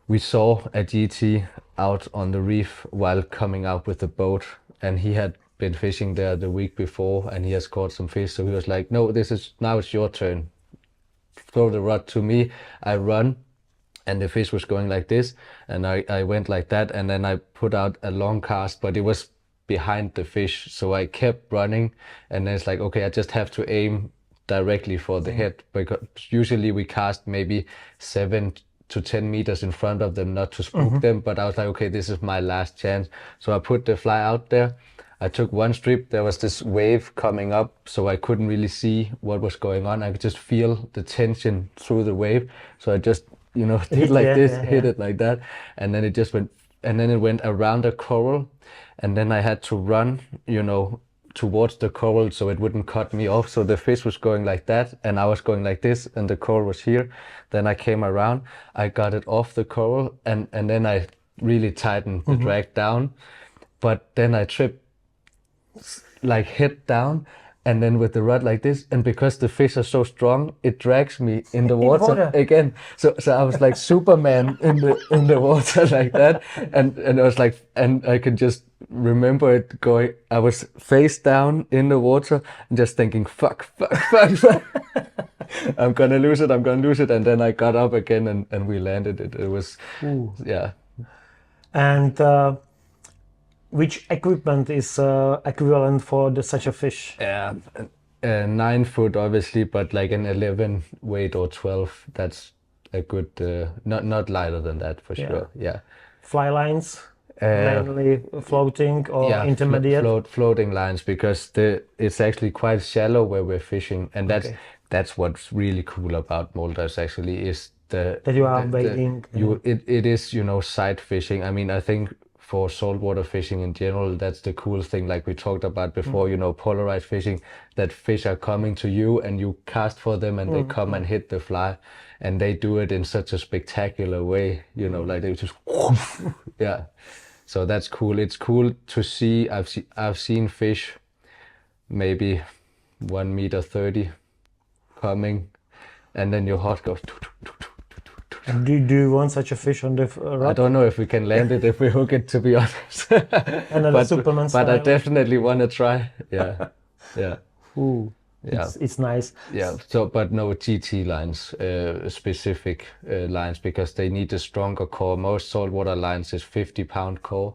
we saw a GT out on the reef while coming out with the boat, and he had been fishing there the week before, and he has caught some fish. So he was like, "No, now it's your turn. Throw the rod to me." I run, and the fish was going like this, and I went like that, and then I put out a long cast, but it was behind the fish, so I kept running, and then it's like, okay, I just have to aim directly for the head, because usually we cast maybe 7 to 10 meters in front of them, not to spook them, but I was like, okay, this is my last chance. So I put the fly out there, I took 1 strip, there was this wave coming up, so I couldn't really see what was going on. I could just feel the tension through the wave, so I just did like this, hit it like that, and then it just went, and then it went around a coral, and then I had to run, towards the coral so it wouldn't cut me off. So the fish was going like that, and I was going like this, and the coral was here. Then I came around, I got it off the coral, and then I really tightened the drag down. But then I tripped, like head down, and then with the rod like this, and because the fish are so strong, it drags me in the water again. So I was like Superman in the water like that, and I was like, and I could just remember it going. I was face down in the water and just thinking, fuck. I'm gonna lose it, and then I got up again and we landed it. It was, yeah. And which equipment is equivalent for such a fish? Yeah, 9 foot obviously, but like an 11 weight or 12. That's a good, not lighter than that for sure. Yeah. Fly lines, mainly floating or intermediate. Floating lines, because it's actually quite shallow where we're fishing, and that's what's really cool about Maldives actually is that you are wading. It is sight fishing. I mean, I think for saltwater fishing in general, that's the cool thing, like we talked about before, polarized fishing, that fish are coming to you and you cast for them and they come and hit the fly, and they do it in such a spectacular way, like they just, yeah. So that's cool. It's cool to see. I've seen fish maybe 1 meter 30 coming, and then your heart goes. And do you want such a fish on the I rod? don't know if we can land it if we hook it, to be honest. Another Superman but I style. definitely want to try. Yeah, yeah, Ooh, yeah. it's nice. Yeah, so but no GT lines, specific lines, because they need a stronger core. Most saltwater lines is 50-pound core,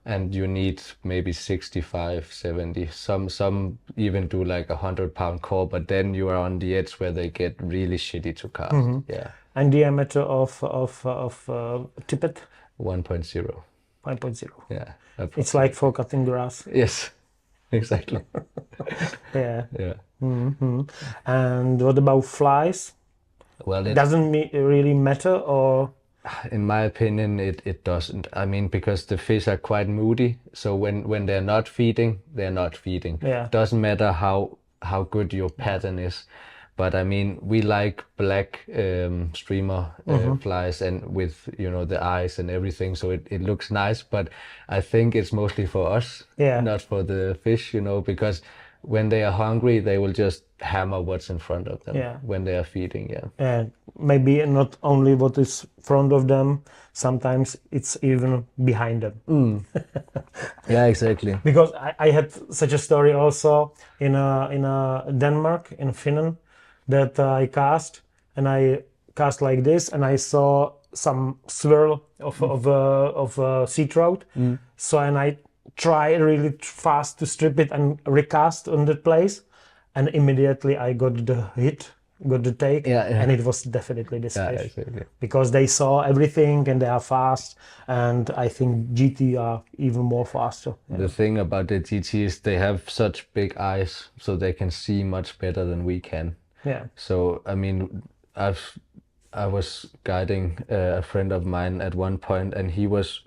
and you need maybe 65, 70. Some even do like 100-pound core, but then you are on the edge where they get really shitty to cast. Yeah, And diameter of tippet 1.0. 5.0. Yeah, It's like for cutting grass. yes, exactly. Yeah. Yeah. And what about flies? Well, Doesn't really matter, or in my opinion, it doesn't. I mean, because the fish are quite moody, so when they're not feeding, they're not feeding. Yeah. Doesn't matter how good your pattern is. But I mean, we like black streamer flies, and with the eyes and everything, so it looks nice. But I think it's mostly for us, Yeah. not for the fish, because when they are hungry, they will just hammer what's in front of them. Yeah. When they are feeding. Yeah. and maybe not only what is front of them, sometimes it's even behind them. Yeah, exactly. Because I had such a story also in Denmark, in Finland, that I cast, and I cast like this, and I saw some swirl of sea trout. So, and I try really fast to strip it and recast on that place, and immediately I got the hit, got the take, Yeah. and it was definitely this Yeah, fish. exactly. Because they saw everything and they are fast, and I think GT are even more faster. The thing about the GT is they have such big eyes, so they can see much better than we can. Yeah. So I mean, I was guiding a friend of mine at one point, and he was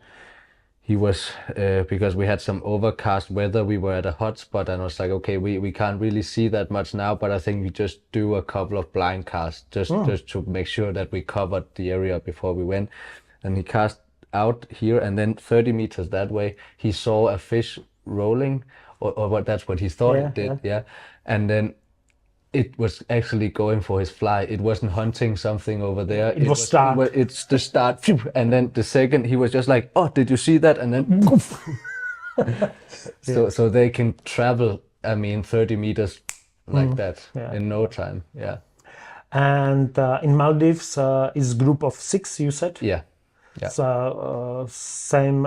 because we had some overcast weather. We were at a hot spot, and I was like, okay, we can't really see that much now, but I think we just do a couple of blind casts just to make sure that we covered the area before we went. And he cast out here, and then 30 meters that way, he saw a fish rolling, or what? That's what he thought it did. Yeah. And then it was actually going for his fly. It wasn't hunting something over there. It was start. It's the start. Phew. And then the second, he was just like, oh, did you see that? And then poof. So they can travel, I mean, 30 meters like that in no time. Yeah. And in Maldives is group of 6, you said? Yeah. Yeah. So same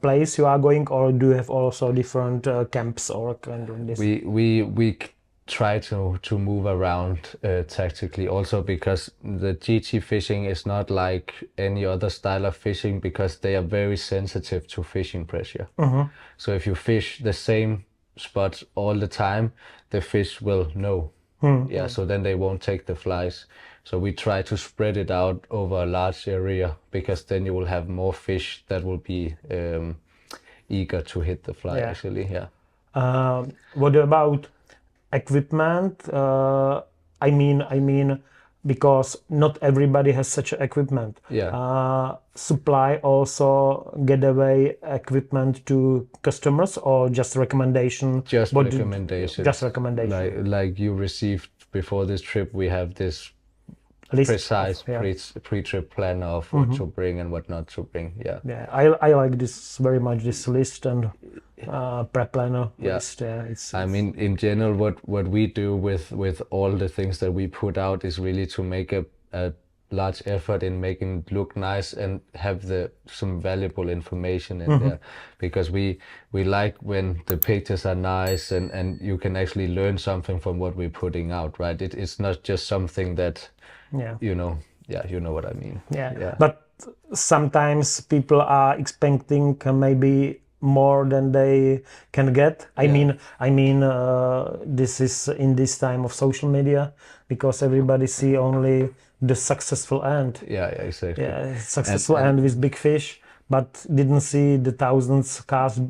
place you are going, or do you have also different camps or kind of this? We try to move around tactically, also because the GT fishing is not like any other style of fishing, because they are very sensitive to fishing pressure. So if you fish the same spots all the time, the fish will know. Yeah, so then they won't take the flies. So we try to spread it out over a large area, because then you will have more fish that will be eager to hit the fly. Actually, yeah. What about equipment? I mean, because not everybody has such equipment. Yeah. Supply also getaway equipment to customers, or just recommendation? Just recommendations. Just recommendation. Like you received before this trip, we have this List precise of, pre-trip plan of what to bring and what not to bring. Yeah. Yeah, I like this very much, this list and prep planner list. It's I mean, in general, what we do with all the things that we put out is really to make a large effort in making it look nice and have some valuable information in there, because we like when the pictures are nice and you can actually learn something from what we're putting out, right? It's not just something that you know what I mean. Yeah. But sometimes people are expecting maybe more than they can get. I mean, this is in this time of social media, because everybody see only the successful end. Yeah, exactly. Yeah, successful end with big fish, but didn't see the thousands cast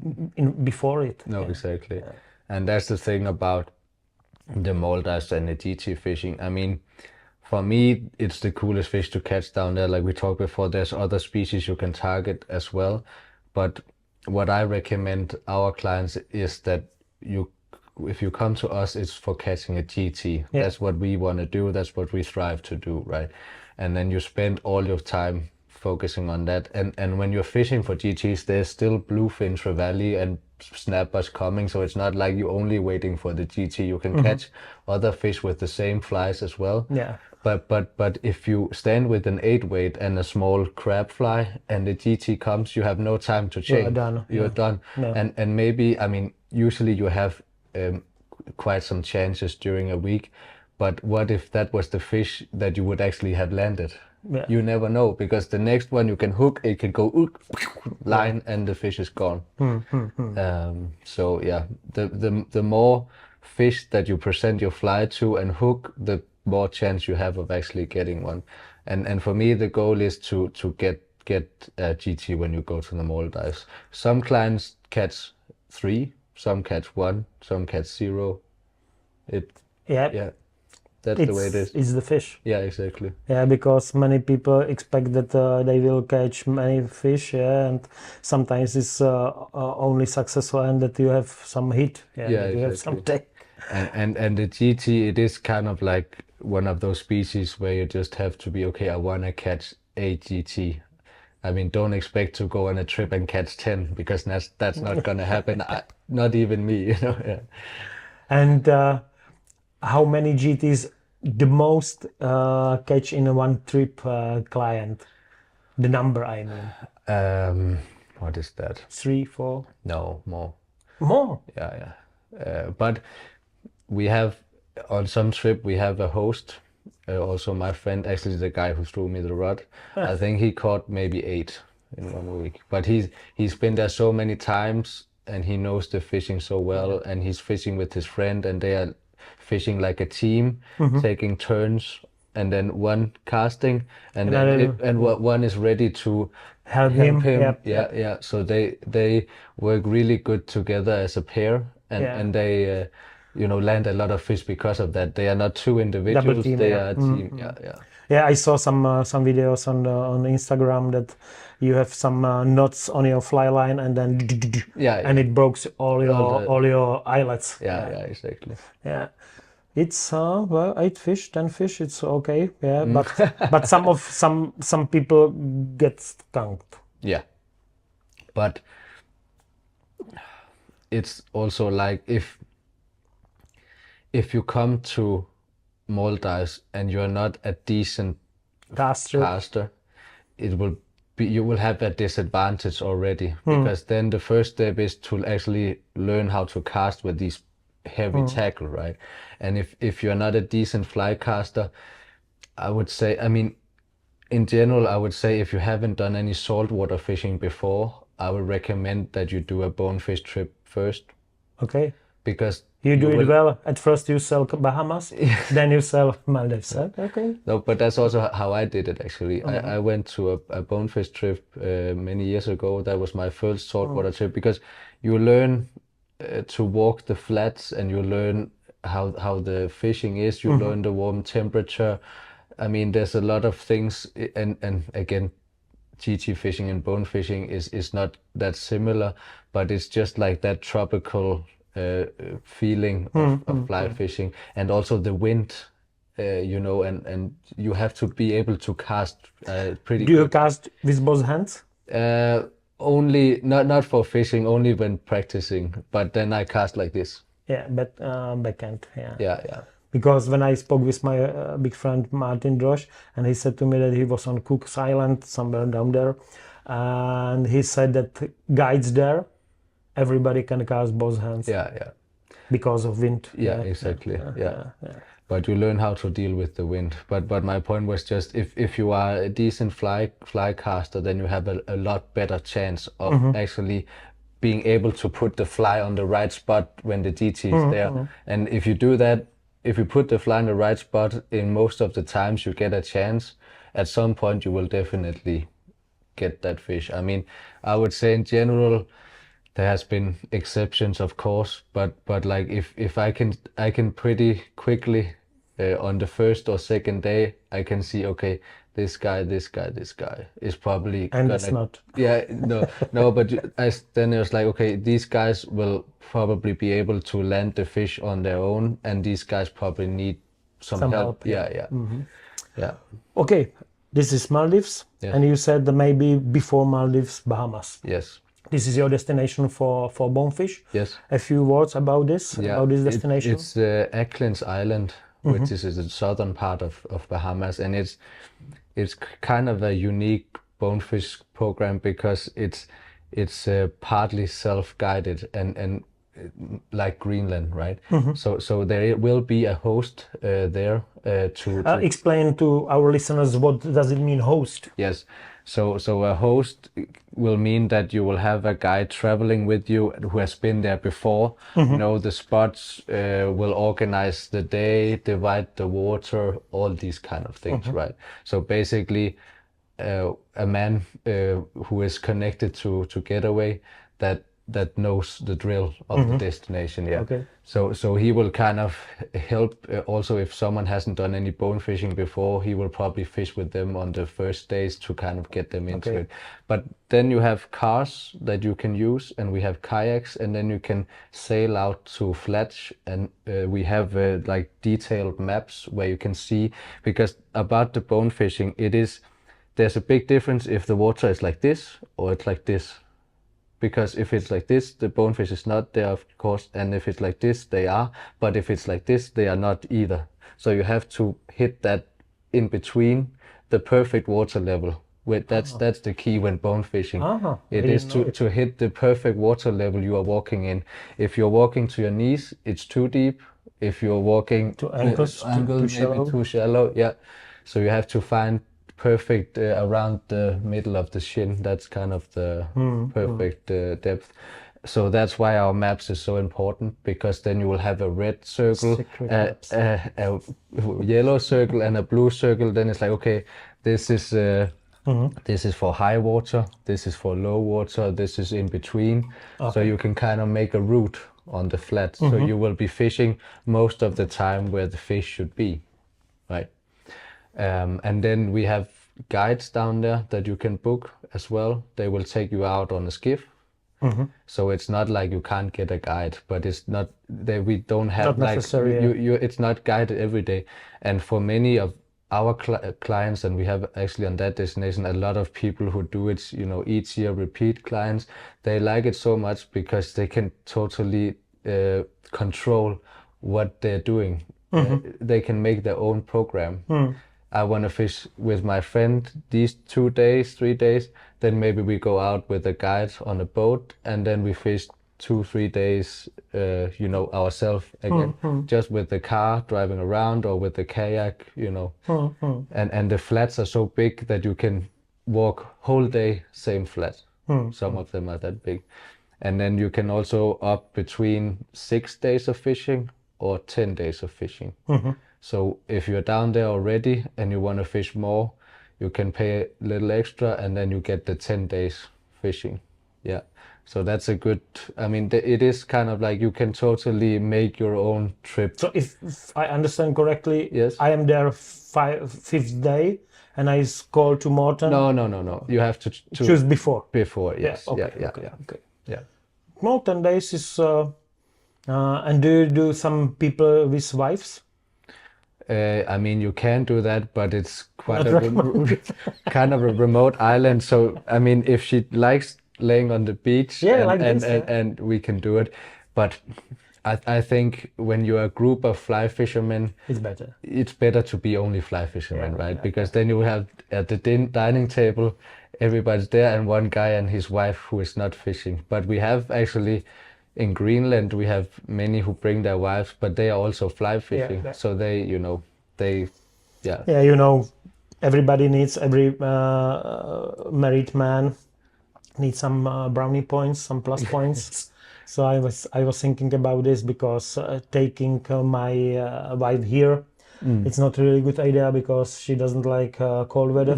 before it. No, exactly. And that's the thing about the Maldives and the GT fishing. I mean, for me, it's the coolest fish to catch down there. Like we talked before, there's other species you can target as well. But what I recommend our clients is that if you come to us, it's for catching a GT. Yeah. That's what we want to do. That's what we strive to do, right? And then you spend all your time focusing on that. And when you're fishing for GTs, there's still bluefin, trevally, and snappers coming. So it's not like you're only waiting for the GT. You can catch other fish with the same flies as well. Yeah. But if you stand with an 8 weight and a small crab fly and the GT comes, you have no time to change. done, You're yeah. done. No. And maybe, I mean, usually you have quite some chances during a week. But what if that was the fish that you would actually have landed? Yeah. You never know, because the next one you can hook, it can go line and the fish is gone. So yeah, the more fish that you present your fly to and hook, the more chance you have of actually getting one. And for me, the goal is to get a GT when you go to the Maldives. Some clients catch 3, some catch 1, some catch 0. Yeah. That's the way it is. It's the fish. Yeah, exactly. Yeah, because many people expect that they will catch many fish, yeah, and sometimes it's only successful and that you have some hit, yeah, Yeah, that you have some exactly. take. And the GT, it is kind of like one of those species where you just have to be, okay, I want to catch a GT. I mean, don't expect to go on a trip and catch 10, because that's not gonna happen. Not even me, you know. Yeah. And how many GTs the most catch in a one trip client? The number, I mean. What is that? 3, 4? No, more. More? Yeah. But we have, on some trip, we have a host. Also my friend, actually the guy who threw me the rod. I think he caught maybe 8 in 1 week. But he's been there so many times and he knows the fishing so well, and he's fishing with his friend and they are fishing like a team, taking turns, and then one casting, and one is ready to Help him. Yeah. So they work really good together as a pair, and they land a lot of fish because of that. They are not two individuals; team, they yeah. are a team. Yeah, I saw some videos on Instagram that you have some knots on your fly line and then and it breaks all your eyelets. Yeah, exactly. Yeah. It's well, 8 fish, 10 fish, it's okay. Yeah, but some people get skunked. Yeah. But it's also like if you come to Maldives and you're not a decent caster, you will have a disadvantage already, because then the first step is to actually learn how to cast with these heavy tackle, right? And if you're not a decent fly caster, I would say, I mean, in general, I would say if you haven't done any saltwater fishing before, I would recommend that you do a bonefish trip first. Okay. Because you do it well. At first you sell Bahamas, then you sell Maldives. Okay. No, but that's also how I did it, actually. I went to a bonefish trip many years ago. That was my first saltwater trip, because you learn to walk the flats and you learn how the fishing is. You learn the warm temperature. I mean, there's a lot of things, and again, GT fishing and bone fishing is not that similar, but it's just like that tropical feeling of fly fishing, and also the wind, and you have to be able to cast pretty. Do you cast with both hands? Only not for fishing, only when practicing. But then I cast like this. Yeah, but backhand. Yeah. Yeah. Because when I spoke with my big friend Martin Drosch, and he said to me that he was on Cook's Island, somewhere down there, and he said that guides there, everybody can cast both hands. Yeah. Because of wind. Yeah, exactly. Yeah. But you learn how to deal with the wind. But my point was just, if you are a decent fly caster, then you have a lot better chance of actually being able to put the fly on the right spot when the GT is there. And if you do that, if you put the fly in the right spot, in most of the times you get a chance. At some point you will definitely get that fish. I mean, I would say in general, there has been exceptions, of course, but like if I can pretty quickly on the first or second day, I can see, okay, this guy is probably And gonna. it's not. Yeah, no, but then it was like, okay, these guys will probably be able to land the fish on their own, and these guys probably need some Some help. help, yeah. Yeah. Okay, this is Maldives, Yes. and you said that maybe before Maldives, Bahamas. Yes. This is your destination for bonefish. Yes. A few words about this, Yeah. about this destination. It's Acklins Island, which is the southern part of Bahamas, and it's kind of a unique bonefish program because it's partly self-guided and like Greenland, right? So there will be a host there to Explain to our listeners what does it mean, host. Yes. So a host will mean that you will have a guide traveling with you who has been there before, know the spots, will organize the day, divide the water, all these kind of things, right? So basically, a man who is connected to Getaway that knows the drill of the destination. Yeah. Okay. So he will kind of help also if someone hasn't done any bone fishing before, he will probably fish with them on the first days to kind of get them into it. But then you have cars that you can use, and we have kayaks, and then you can sail out to flats, and we have like detailed maps where you can see, because about the bone fishing, there's a big difference if the water is like this or it's like this. Because if it's like this, the bonefish is not there, of course, and if it's like this, they are. But if it's like this, they are not either. So you have to hit that in between, the perfect water level. That's the key when bone fishing. It is to hit the perfect water level you are walking in. If you're walking to your knees, it's too deep. If you're walking To ankles, maybe too shallow. Yeah. So you have to find perfect around the middle of the shin. That's kind of the perfect depth. So that's why our maps is so important, because then you will have a red circle, a yellow circle, and a blue circle. Then it's like, okay, this is for high water, this is for low water, this is in between. So you can kind of make a route on the flat. So you will be fishing most of the time where the fish should be, right? And then we have guides down there that you can book as well. They will take you out on a skiff. So it's not like you can't get a guide, but it's not that we don't have Not necessary, it's not guided every day. And for many of our clients, and we have actually on that destination a lot of people who do it, each year, repeat clients, they like it so much because they can totally control what they're doing. They can make their own program. I want to fish with my friend these 2 days, 3 days, then maybe we go out with a guide on a boat, and then we fish 2-3 days, ourselves again, just with the car driving around or with the kayak, and the flats are so big that you can walk whole day, same flat. Some of them are that big. And then you can also opt between 6 days of fishing or 10 days of fishing. So if you're down there already and you want to fish more, you can pay a little extra, and then you get the 10 days fishing. Yeah. So that's a good, it is kind of like you can totally make your own trip. So if I understand correctly, Yes. I am there fifth day, and I call to Morten. No. You have to Choose before. Before, yes. Okay. Yeah. More 10 days is, and do you do some people with wives? You can do that, but it's quite kind of a remote island. So, if she likes laying on the beach, and we can do it. But I think when you're a group of fly fishermen, it's better to be only fly fishermen, right? Because then you have at the dining table, everybody's there, and one guy and his wife who is not fishing. But we have actually, in Greenland, we have many who bring their wives, but they are also fly fishing. So everybody needs, every married man needs some brownie points, some plus points. So I was thinking about this because taking my wife here, it's not a really good idea because she doesn't like cold weather.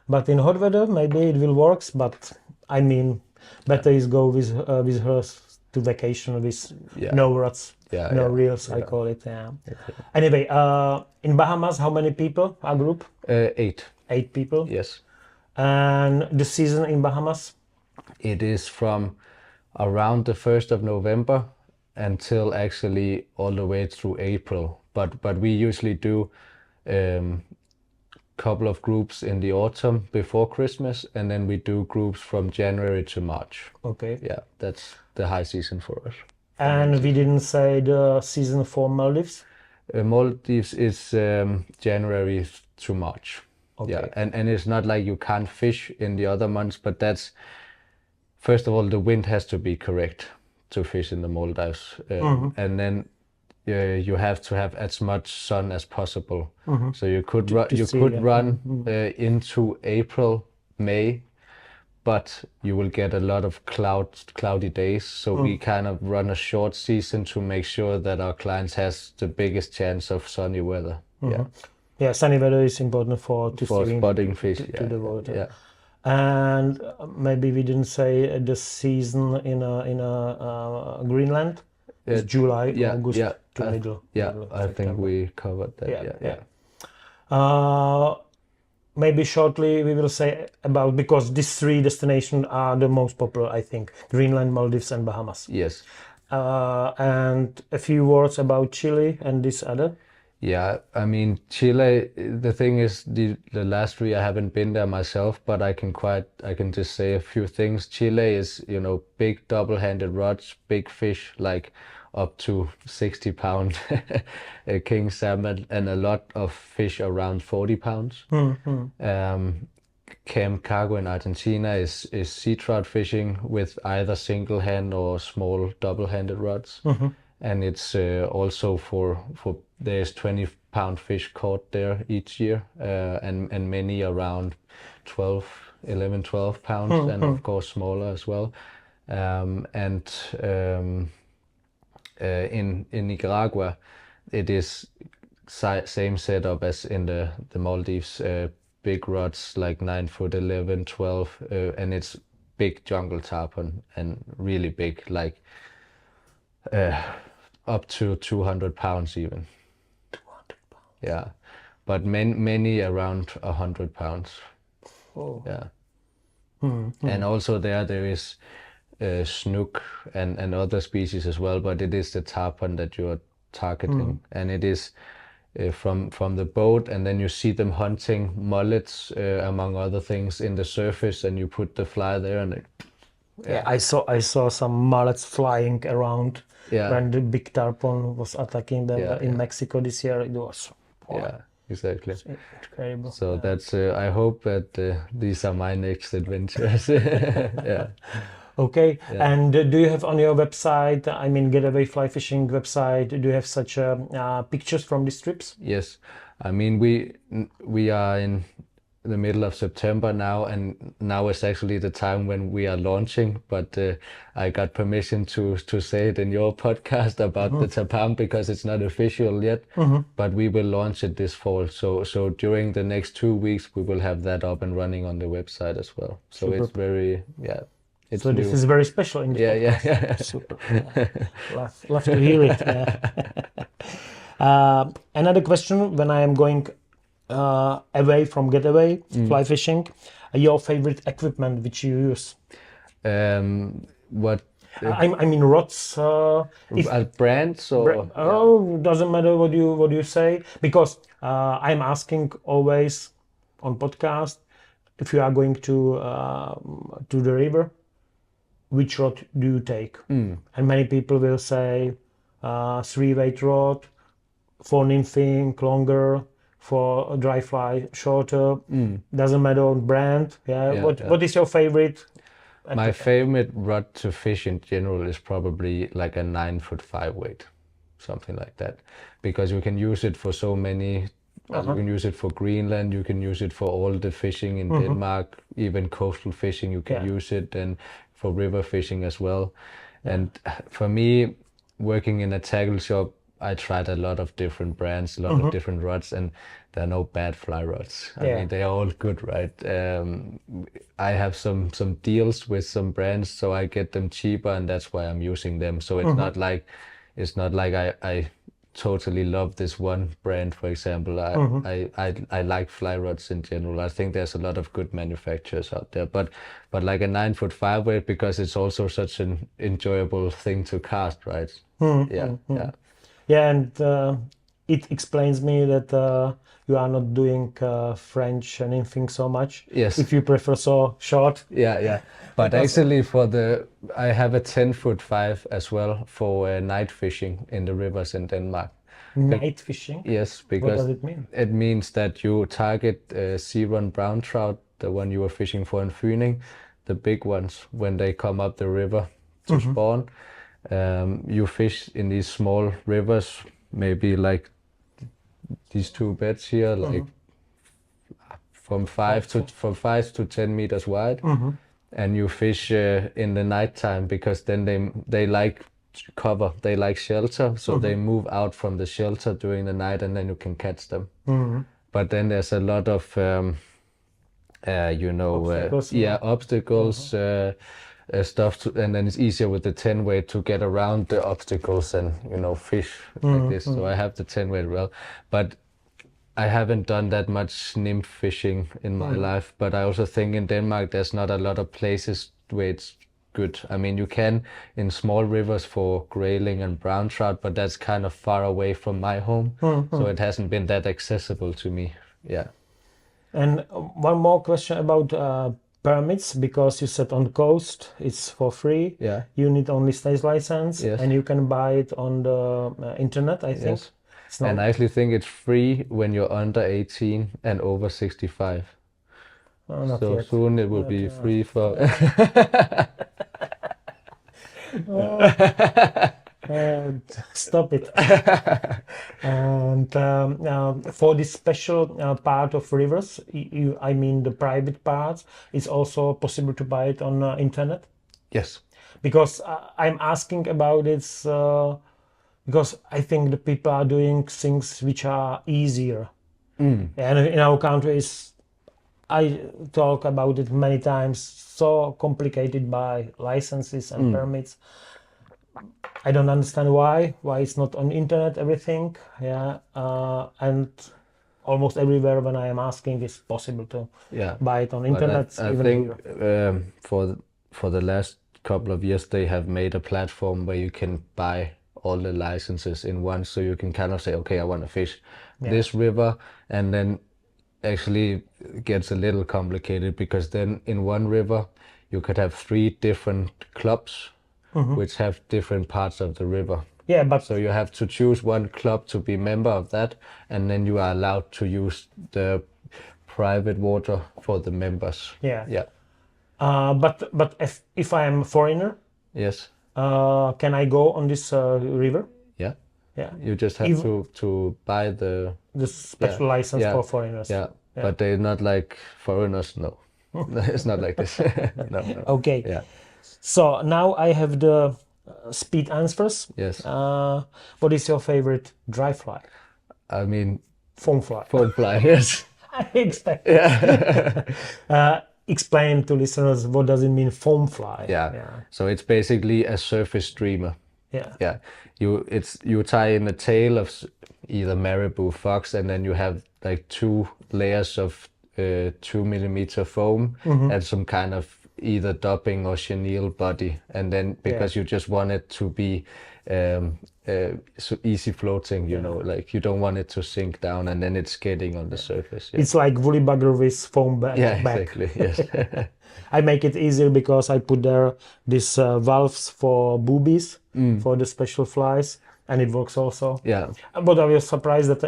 But in hot weather, maybe it will work. But better is go with her to vacation with no rods. Yeah, no yeah, reels, I yeah. call it. Yeah. Anyway, in Bahamas, how many people? A group? 8. 8 people. Yes. And the season in Bahamas? It is from around the 1st of November until actually all the way through April. But we usually do couple of groups in the autumn before Christmas, and then we do groups from January to March. Okay. Yeah, that's the high season for us. And we didn't say the season for Maldives. Maldives is January to March. Yeah, Okay. and it's not like you can't fish in the other months, but that's first of all the wind has to be correct to fish in the Maldives, and then you have to have as much sun as possible. So you could run into April, May, but you will get a lot of cloudy days. So we kind of run a short season to make sure that our clients has the biggest chance of sunny weather. Yeah, Yeah, sunny weather is important for steering spotting fish. to the water. Yeah. And maybe we didn't say the season in Greenland is July, August to middle. Yeah, I think we covered that. Yeah. Maybe shortly we will say about, because these 3 destinations are the most popular, I think: Greenland, Maldives, and Bahamas. Yes. And a few words about Chile and this other. Yeah, I mean, Chile, the thing is, the last 3 I haven't been there myself, but I can just say a few things. Chile is, big double-handed rods, big fish, like up to 60-pound king salmon, and a lot of fish around 40 pounds. Camp Cargo in Argentina is sea trout fishing with either single hand or small double-handed rods. And it's also for there's 20-pound fish caught there each year, and many around 11, 12 pounds, and of course smaller as well. In Nicaragua, it is same setup as in the Maldives, big rods like 9 foot, 11, 12, and it's big jungle tarpon and really big, like up to 200 pounds even. 200 pounds. Yeah, but many around 100 pounds. Oh. Yeah. And also there is snook and other species as well, but it is the tarpon that you're targeting, and it is from the boat, and then you see them hunting mullets among other things in the surface, and you put the fly there, and I saw some mullets flying around when the big tarpon was attacking them in Mexico this year. It was exactly. It's incredible. So that's I hope that these are my next adventures. Yeah. Okay. And do you have on your website, I mean, Getaway Fly Fishing website, do you have such pictures from these trips? Yes, I mean we are in the middle of September now, and now is actually the time when we are launching. But I got permission to say it in your podcast about the Tapam, because it's not official yet. But we will launch it this fall. So during the next 2 weeks, we will have that up and running on the website as well. So Super. It's very It's so new. This is very special in the podcast. Yeah. Super. Love to hear it. Another question: when I am going away from Getaway Fly Fishing, your favorite equipment which you use? What I mean rods. brands or Doesn't matter what you say, because I'm asking always on podcast, if you are going to the river, which rod do you take? And many people will say 3-weight rod, for nymphing longer, for dry fly shorter. Doesn't matter on brand. What is your favorite? My favorite rod to fish in general is probably like a 9 foot 5-weight, something like that, because you can use it for so many. You can use it for Greenland, you can use it for all the fishing in Denmark, even coastal fishing you can use it, and for river fishing as well. And for me, working in a tackle shop, I tried a lot of different brands, a lot of different rods, and there are no bad fly rods. I mean, they are all good, right? I have some deals with some brands, so I get them cheaper, and that's why I'm using them. So it's not like it's not like I totally love this one brand, for example. I like fly rods in general. I think there's a lot of good manufacturers out there, but like a 9-foot 5 weight, because it's also such an enjoyable thing to cast, right? Yeah, yeah. Yeah, and it explains me that you are not doing French and anything so much. Yes. If you prefer so short. Yeah, yeah. But actually, I have a 10-foot 5 as well for night fishing in the rivers in Denmark. Night fishing? Yes, What because does it mean? it means that you target sea-run brown trout, the one you were fishing for in Funing, the big ones, when they come up the river to spawn. You fish in these small rivers, maybe like these two beds here, like from 5 to 10 meters wide, and you fish in the nighttime, because then they like cover, they like shelter, so they move out from the shelter during the night, and then you can catch them. But then there's a lot of obstacles, stuff, and then it's easier with the 10 weight to get around the obstacles and fish like this. So I have the 10 weight well, but I haven't done that much nymph fishing in my life. But I also think in Denmark there's not a lot of places where it's good. I mean, you can in small rivers for grayling and brown trout, but that's kind of far away from my home, so it hasn't been that accessible to me. Yeah. And one more question about permits, because you said on the coast it's for free. Yeah. You need only stage license, Yes. and you can buy it on the internet, I think. Yes. And I actually think it's free when you're under 18 and over 65. Not So yet. soon it will be free for. Stop it. And for this special part of rivers, I mean the private parts, it's also possible to buy it on internet? Yes. Because I'm asking about it because I think the people are doing things which are easier. And in our countries, I talk about it many times, so complicated by licenses and permits. I don't understand why it's not on internet, everything. Yeah. And almost everywhere when I am asking, it's possible to buy it on internet. I think for the last couple of years they have made a platform where you can buy all the licenses in one, so you can kind of say, okay, I want to fish this river, and then actually it gets a little complicated, because then in one river you could have 3 different clubs which have different parts of the river. Yeah, but so you have to choose one club to be member of that, and then you are allowed to use the private water for the members. Yeah. Yeah. But if I am a foreigner, Yes. Can I go on this river? Yeah. Yeah. You just have to buy the special license for foreigners. Yeah. But they're not like foreigners. No. It's not like this. No. Okay. Yeah. So now I have the speed answers. Yes. What is your favorite dry fly? I mean, foam fly. Foam fly. Yes. I expect. Yeah. Explain to listeners, what does it mean, foam fly? Yeah. So it's basically a surface streamer. Yeah. Yeah. You tie in the tail of either marabou, fox, and then you have like 2 layers of 2mm foam and some kind of either dubbing or chenille body, and then because you just want it to be so easy floating, like you don't want it to sink down and then it's getting on the surface. Yeah. It's like woolly bugger with foam back. Yeah, exactly. Yes. I make it easier because I put there these valves for boobies for the special flies, and it works also. Yeah. But I was surprised that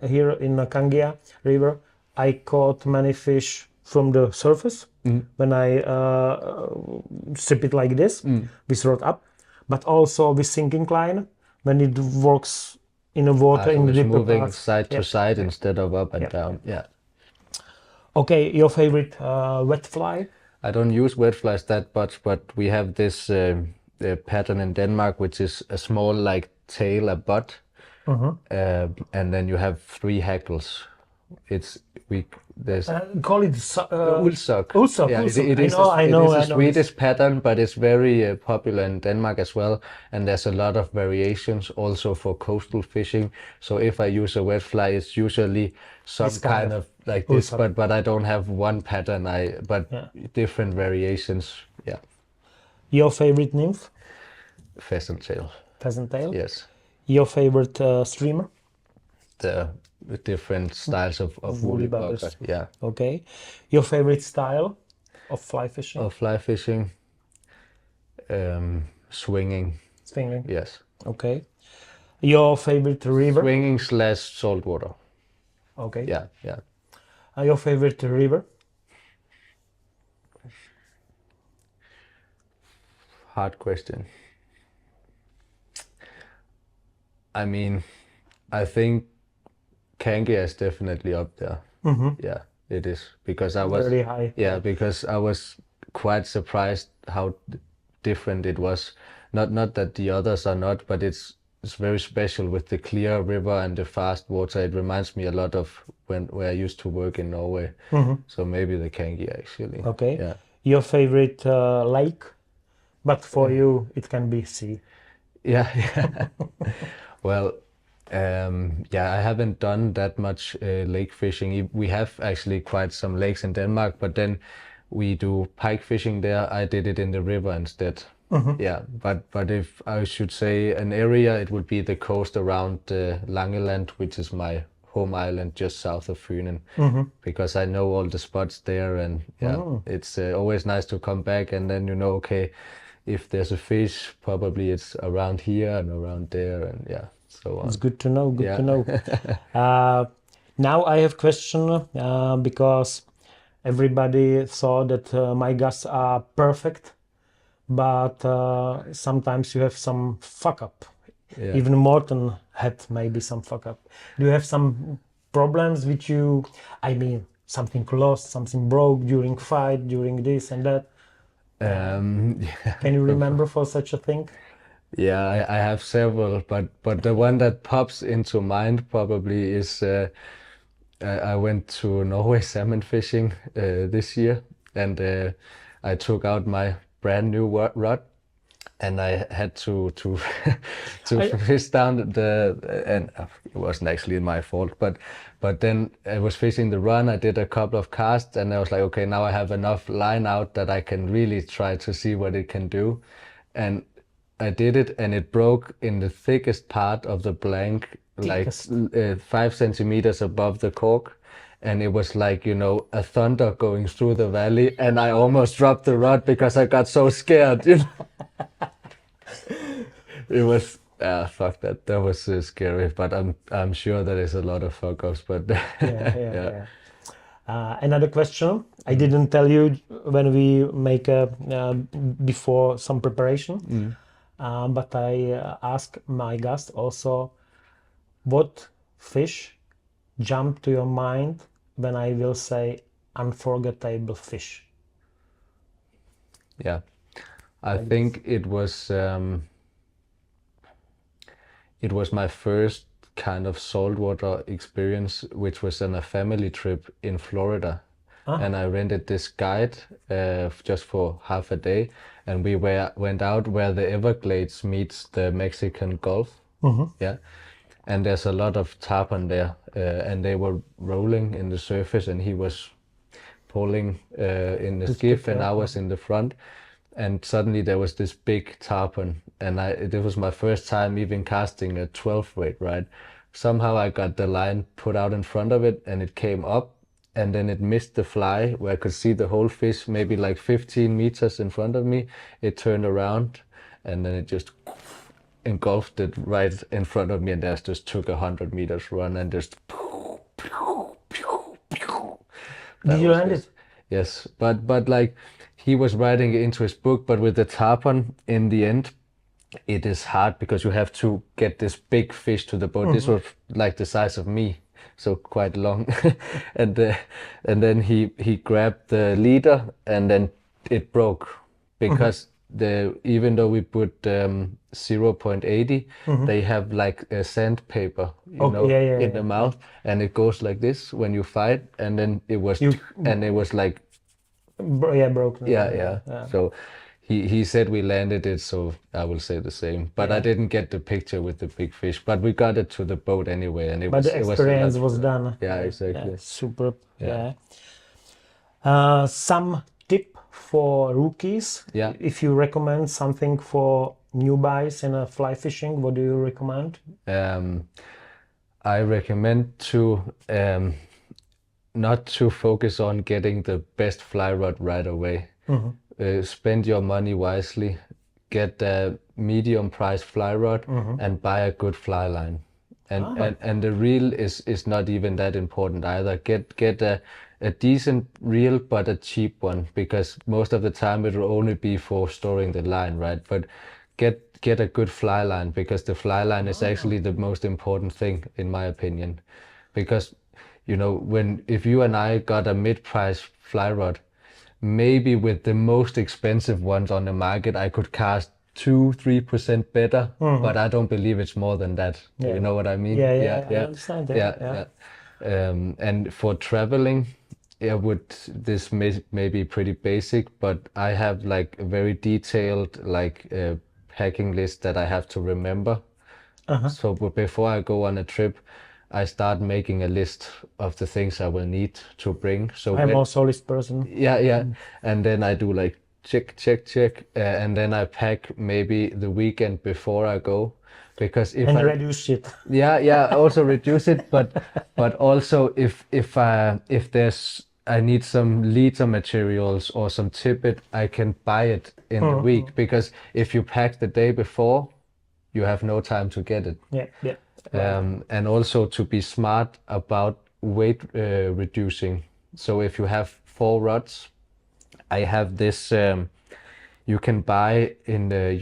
here in Kangia River, I caught many fish from the surface when I strip it like this with rod up, but also with sinking line when it works in the water in the deeper moving parts. side to side instead of up and down. Yeah. Okay, your favorite wet fly? I don't use wet flies that much, but we have this pattern in Denmark, which is a small like tail, a butt, and then you have 3 hackles there's Call it Ulsak. Ulsak. Yeah, Ulsak. it I is know. I know. a I know this. Swedish pattern, but it's very popular in Denmark as well. And there's a lot of variations also for coastal fishing. So if I use a wet fly, it's usually some This kind kind of of like this, Ulsak. but I don't have one pattern. But Yeah. different variations. Yeah, Your favorite nymph? pheasant tail. Pheasant tail. Yes, Your favorite streamer? the different styles of Woolly woolly buggers. bugger. Yeah, Okay. Your favorite style of fly fishing? of fly fishing. Swinging. Swinging. Yes. Okay. Your favorite river? Swinging / saltwater. Okay. Yeah, yeah. Your favorite river? Hard question. I mean, I think Kangia is definitely up there. Yeah, it is because I was Very high. yeah, because I was quite surprised how different it was. Not that the others are not, but it's very special with the clear river and the fast water. It reminds me a lot of where I used to work in Norway. So maybe the Kangia actually. Okay. Yeah. Your favorite lake? But for you, it can be sea. Yeah, yeah. Well, yeah, I haven't done that much lake fishing. We have actually quite some lakes in Denmark, but then we do pike fishing there. I did it in the river instead. Yeah, but if I should say an area, it would be the coast around Langeland, which is my home island just south of Funen, because I know all the spots there, and yeah, it's always nice to come back and then okay, if there's a fish, probably it's around here and around there, and yeah, so on. It's good to know. Good Yeah. to know. Now I have question because everybody thought that my guests are perfect, but sometimes you have some fuck up. Yeah. Even Morten had maybe some fuck up. Do you have some problems which you? I mean, something lost, something broke during fight, during this and that. Yeah. Can you remember for such a thing? Yeah, I have several, but the one that pops into mind probably is I went to Norway salmon fishing this year, and I took out my brand new rod, and I had to fish down and it wasn't actually my fault, but then I was fishing the run. I did a couple of casts, and I was like, okay, now I have enough line out that I can really try to see what it can do, and I did it, and it broke in the thickest part of the blank, Thickest. like 5 centimeters above the cork. And it was like, a thunder going through the valley, and I almost dropped the rod because I got so scared. It was, fuck that. That was scary, but I'm sure there is a lot of fuck ups, but Yeah. Another question. I didn't tell you when we make before some preparation, but I ask my guest also, what fish jump to your mind when I will say unforgettable fish? Yeah, I think it was my first kind of saltwater experience, which was on a family trip in Florida. And I rented this guide just for half a day, and we went out where the Everglades meets the Mexican Gulf. Yeah, and there's a lot of tarpon there, and they were rolling in the surface, and he was pulling in the skiff, and I was in the front. And suddenly there was this big tarpon, and it was my first time even casting a 12 weight, right? Somehow I got the line put out in front of it, and it came up, and then it missed the fly where I could see the whole fish maybe like 15 meters in front of me. It turned around, and then it just engulfed it right in front of me, and that just took 100 meters run and just. Did you land it? Yes, but like he was writing it into his book, but with the tarpon in the end, it is hard because you have to get this big fish to the boat. This was like the size of me, so quite long, and then he grabbed the leader, and then it broke because even though we put 0.80, they have like a sandpaper, in the mouth, and it goes like this when you fight, and then it was like broken. yeah. So he said we landed it, so I will say the same. But I didn't get the picture with the big fish, but we got it to the boat anyway, and But the experience was done. Yeah, exactly. Superb. Yeah. Some tip for rookies. Yeah. If you recommend something for newbies in fly fishing, what do you recommend? I recommend to not to focus on getting the best fly rod right away. Spend your money wisely, get a medium price fly rod, and buy a good fly line. And the reel is not even that important either. Get a decent reel, but a cheap one, because most of the time it will only be for storing the line, right? But get a good fly line, because the fly line is actually the most important thing in my opinion. Because if you and I got a mid-price fly rod, maybe with the most expensive ones on the market, I could cast 2-3% better, but I don't believe it's more than that. Yeah. You know what I mean? I understand that. And for traveling, this may be pretty basic, but I have like a very detailed packing list that I have to remember. So before I go on a trip, I start making a list of the things I will need to bring. So I'm also a list person. Yeah. And then I do like check, and then I pack maybe the weekend before I go, because reduce it. Also reduce it, but also if I need some leader materials or some tippet, I can buy it in the week, because if you pack the day before, you have no time to get it. Yeah. And also to be smart about weight reducing. So if you have 4 rods, I have this, you can buy in the,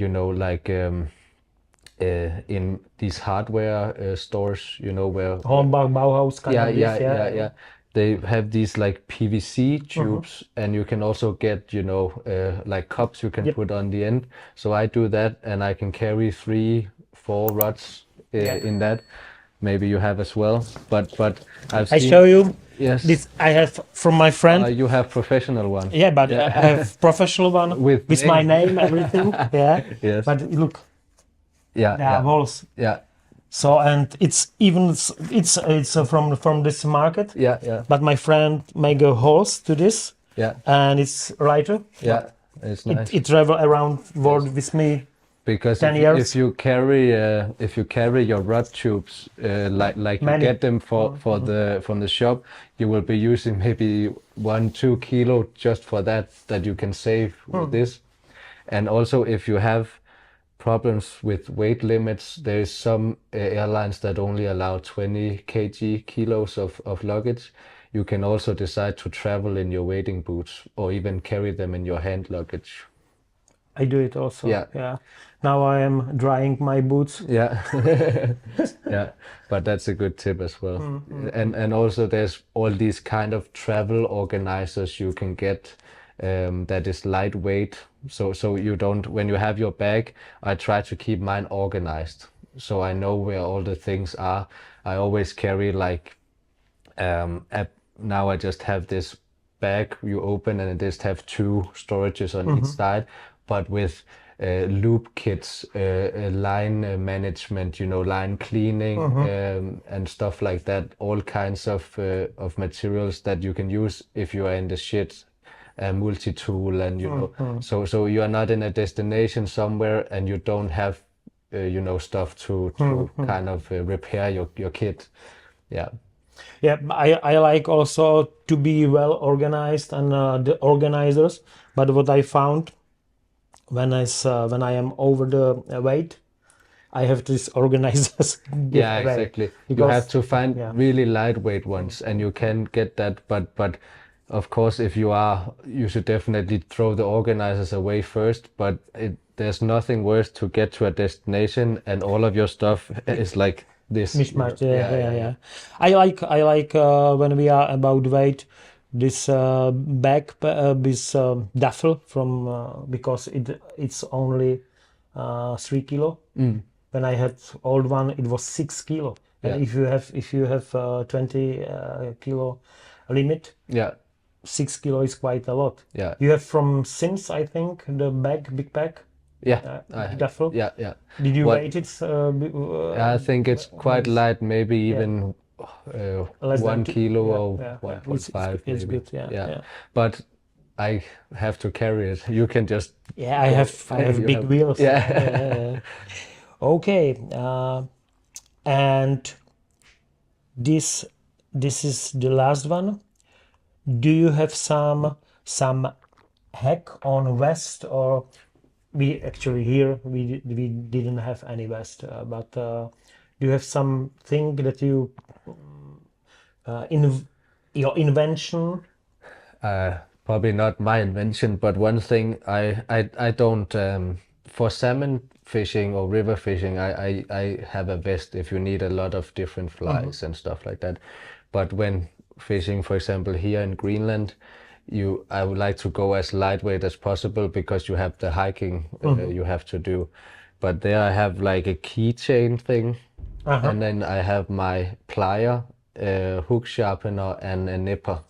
in these hardware stores, where Hornbach, Bauhaus kind of this, yeah. They have these like PVC tubes, and you can also get, like cups you can put on the end. So I do that, and I can carry 3-4 rods in that. Maybe you have as well, but I show you. Yes. This I have from my friend. You have professional one. Yeah, but I have professional one with my name, everything. Yeah. Yes. But look. Yeah. Holes. Yeah. So, and it's from this market. Yeah. But my friend make a holes to this. Yeah. And it's lighter. Yeah. It's nice. It travel around world with me. Because 10 years. if you carry your rod tubes like you get them from the shop, you will be using maybe 1-2 kilo just for that you can save with this. And also, if you have problems with weight limits, there's some airlines that only allow 20 kilos of luggage. You can also decide to travel in your wading boots, or even carry them in your hand luggage. I do it also. Yeah. Now I am drying my boots. Yeah. Yeah, but that's a good tip as well. And also there's all these kind of travel organizers you can get that is lightweight. So you don't, when you have your bag, I try to keep mine organized, so I know where all the things are. I always carry like now I just have this bag you open, and it just have 2 storages on each side, but with loop kits, line management, line cleaning, and stuff like that. All kinds of materials that you can use if you are in the shit, multi-tool, and so you are not in a destination somewhere and you don't have stuff to kind of repair your kit. Yeah. Yeah, I like also to be well organized, and the organizers. But what I found when I am over the weight, I have these organizers. Yeah, exactly. You have to find really lightweight ones, and you can get that. But of course, if you should definitely throw the organizers away first. But there's nothing worse to get to a destination and all of your stuff is like this mishmash. Yeah. I like when we are about weight this this duffel from because it's only 3 kilo. When I had old one, it was 6 kilo. And if you have 20 kilo limit, 6 kilo is quite a lot. Yeah. You have from Sims, I think, the big bag. Yeah, duffel. Yeah. Did you weight it? I think it's quite light, maybe even Less 1 than kilo or yeah. 1.5 It's maybe. good, yeah. But I have to carry it. You can just I have big wheels. Yeah. Okay, and this is the last one. Do you have some hack on vest, or we actually here we didn't have any vest, but do you have something that you your invention? Probably not my invention, but one thing I don't for salmon fishing or river fishing, I have a vest if you need a lot of different flies and stuff like that. But when fishing, for example, here in Greenland, I would like to go as lightweight as possible because you have the hiking you have to do. But there I have like a keychain thing, and then I have my plier, hook sharpener, and a nipper.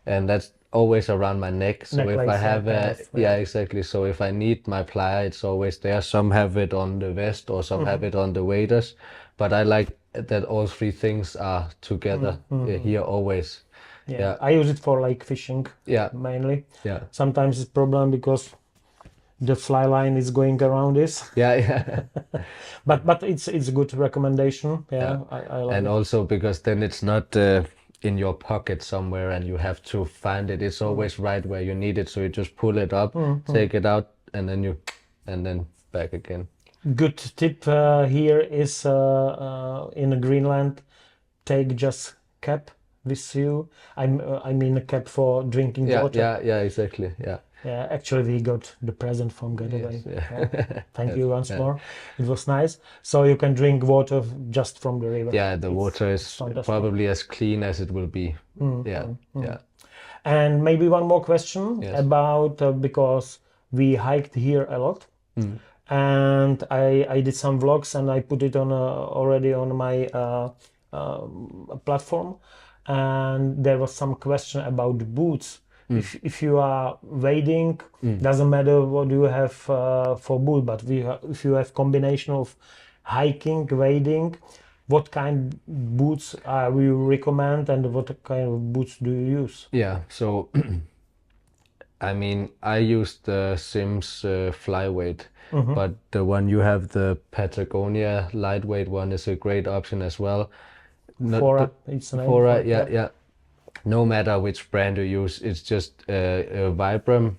And that's always around my neck. So if I have exactly. So if I need my plier, it's always there. Some have it on the vest, or some have it on the waders. But I like that all three things are together here always. Yeah, I use it for like fishing. Mainly. Yeah. Sometimes it's a problem because the fly line is going around this. Yeah. but it's a good recommendation. I like and it. Also because then it's not in your pocket somewhere and you have to find it. It's always right where you need it. So you just pull it up, take it out, and then back again. Good tip here is in Greenland, take just cap with you. I mean a cap for drinking water. Yeah, exactly. Yeah, actually we got the present from Getaway. Yes, Thank you once more. It was nice. So you can drink water just from the river. Yeah, the water is probably as clean as it will be. Yeah. And maybe one more question about because we hiked here a lot. And I did some vlogs and I put it on already on my platform, and there was some question about the boots. If you are wading, doesn't matter what you have for boot, but if you have combination of hiking, wading, what kind of boots will you recommend, and what kind of boots do you use? Yeah, so I mean, I use the Sims flyweight, but the one you have, the Patagonia lightweight one, is a great option as well. It's an yeah. No matter which brand you use, it's just a Vibram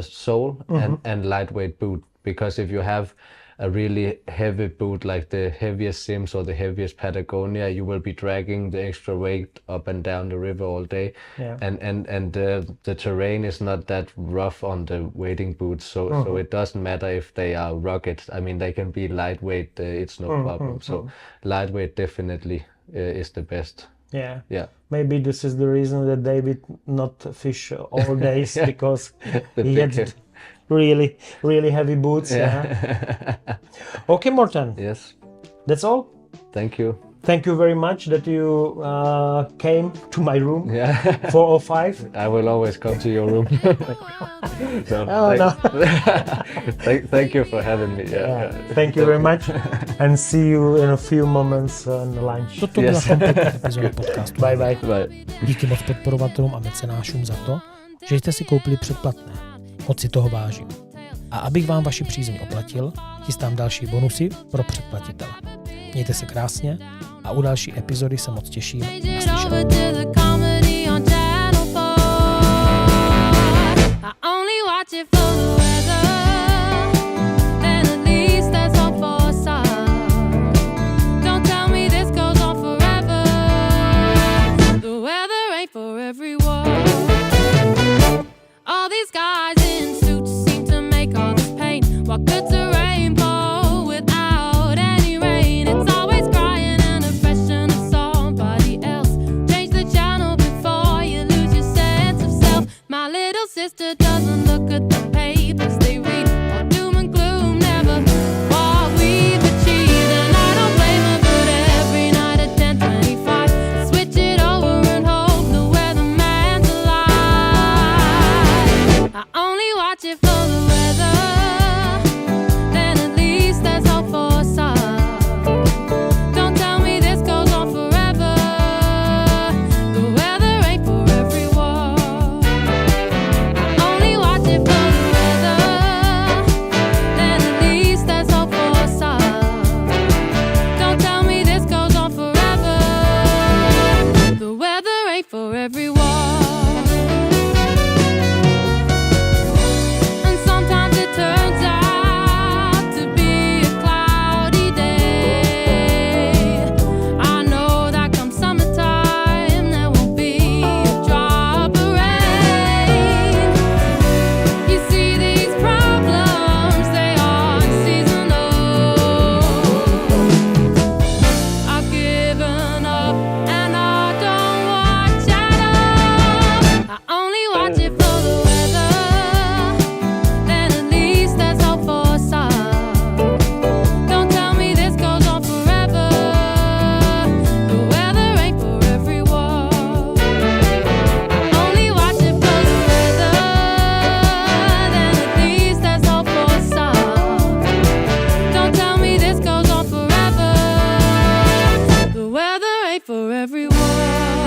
sole and lightweight boot. Because if you have a really heavy boot, like the heaviest Sims or the heaviest Patagonia, you will be dragging the extra weight up and down the river all day. And the terrain is not that rough on the wading boots, so it doesn't matter if they are rugged. I mean, they can be lightweight, it's no problem. So lightweight definitely is the best. Yeah. Maybe this is the reason that David not fish all days because he had really heavy boots. Okay, Morten. Yes. That's all. Thank you. Thank you very much that you came to my room. 405. I will always come to your room. Thank you for having me. Thank you very much, and see you in a few moments on lunch. Toto byla kompletní epizoda podcastu. Bye. Díky moc podporovatelům a mecenášům za to, že jste si koupili předplatné. Moc si toho vážím. A abych vám vaši přízeň oplatil, chystám další bonusy pro předplatitele. Mějte se krásně a u další epizody se moc těším. All these guys in suits seem to make all this pain. What good's a rainbow without any rain? It's always crying and a question of somebody else. Change the channel. ain't for everyone. And sometimes it turns out to be a cloudy day. I know that come summertime there won't be a drop of rain. You see these problems, they are seasonal. I've given up and I don't watch at all. I only watch it for the weather. Then at least there's hope for some. Don't tell me this goes on forever. The weather ain't for everyone. I only watch it for the weather. Then at least there's hope for some. Don't tell me this goes on forever. The weather ain't for everyone.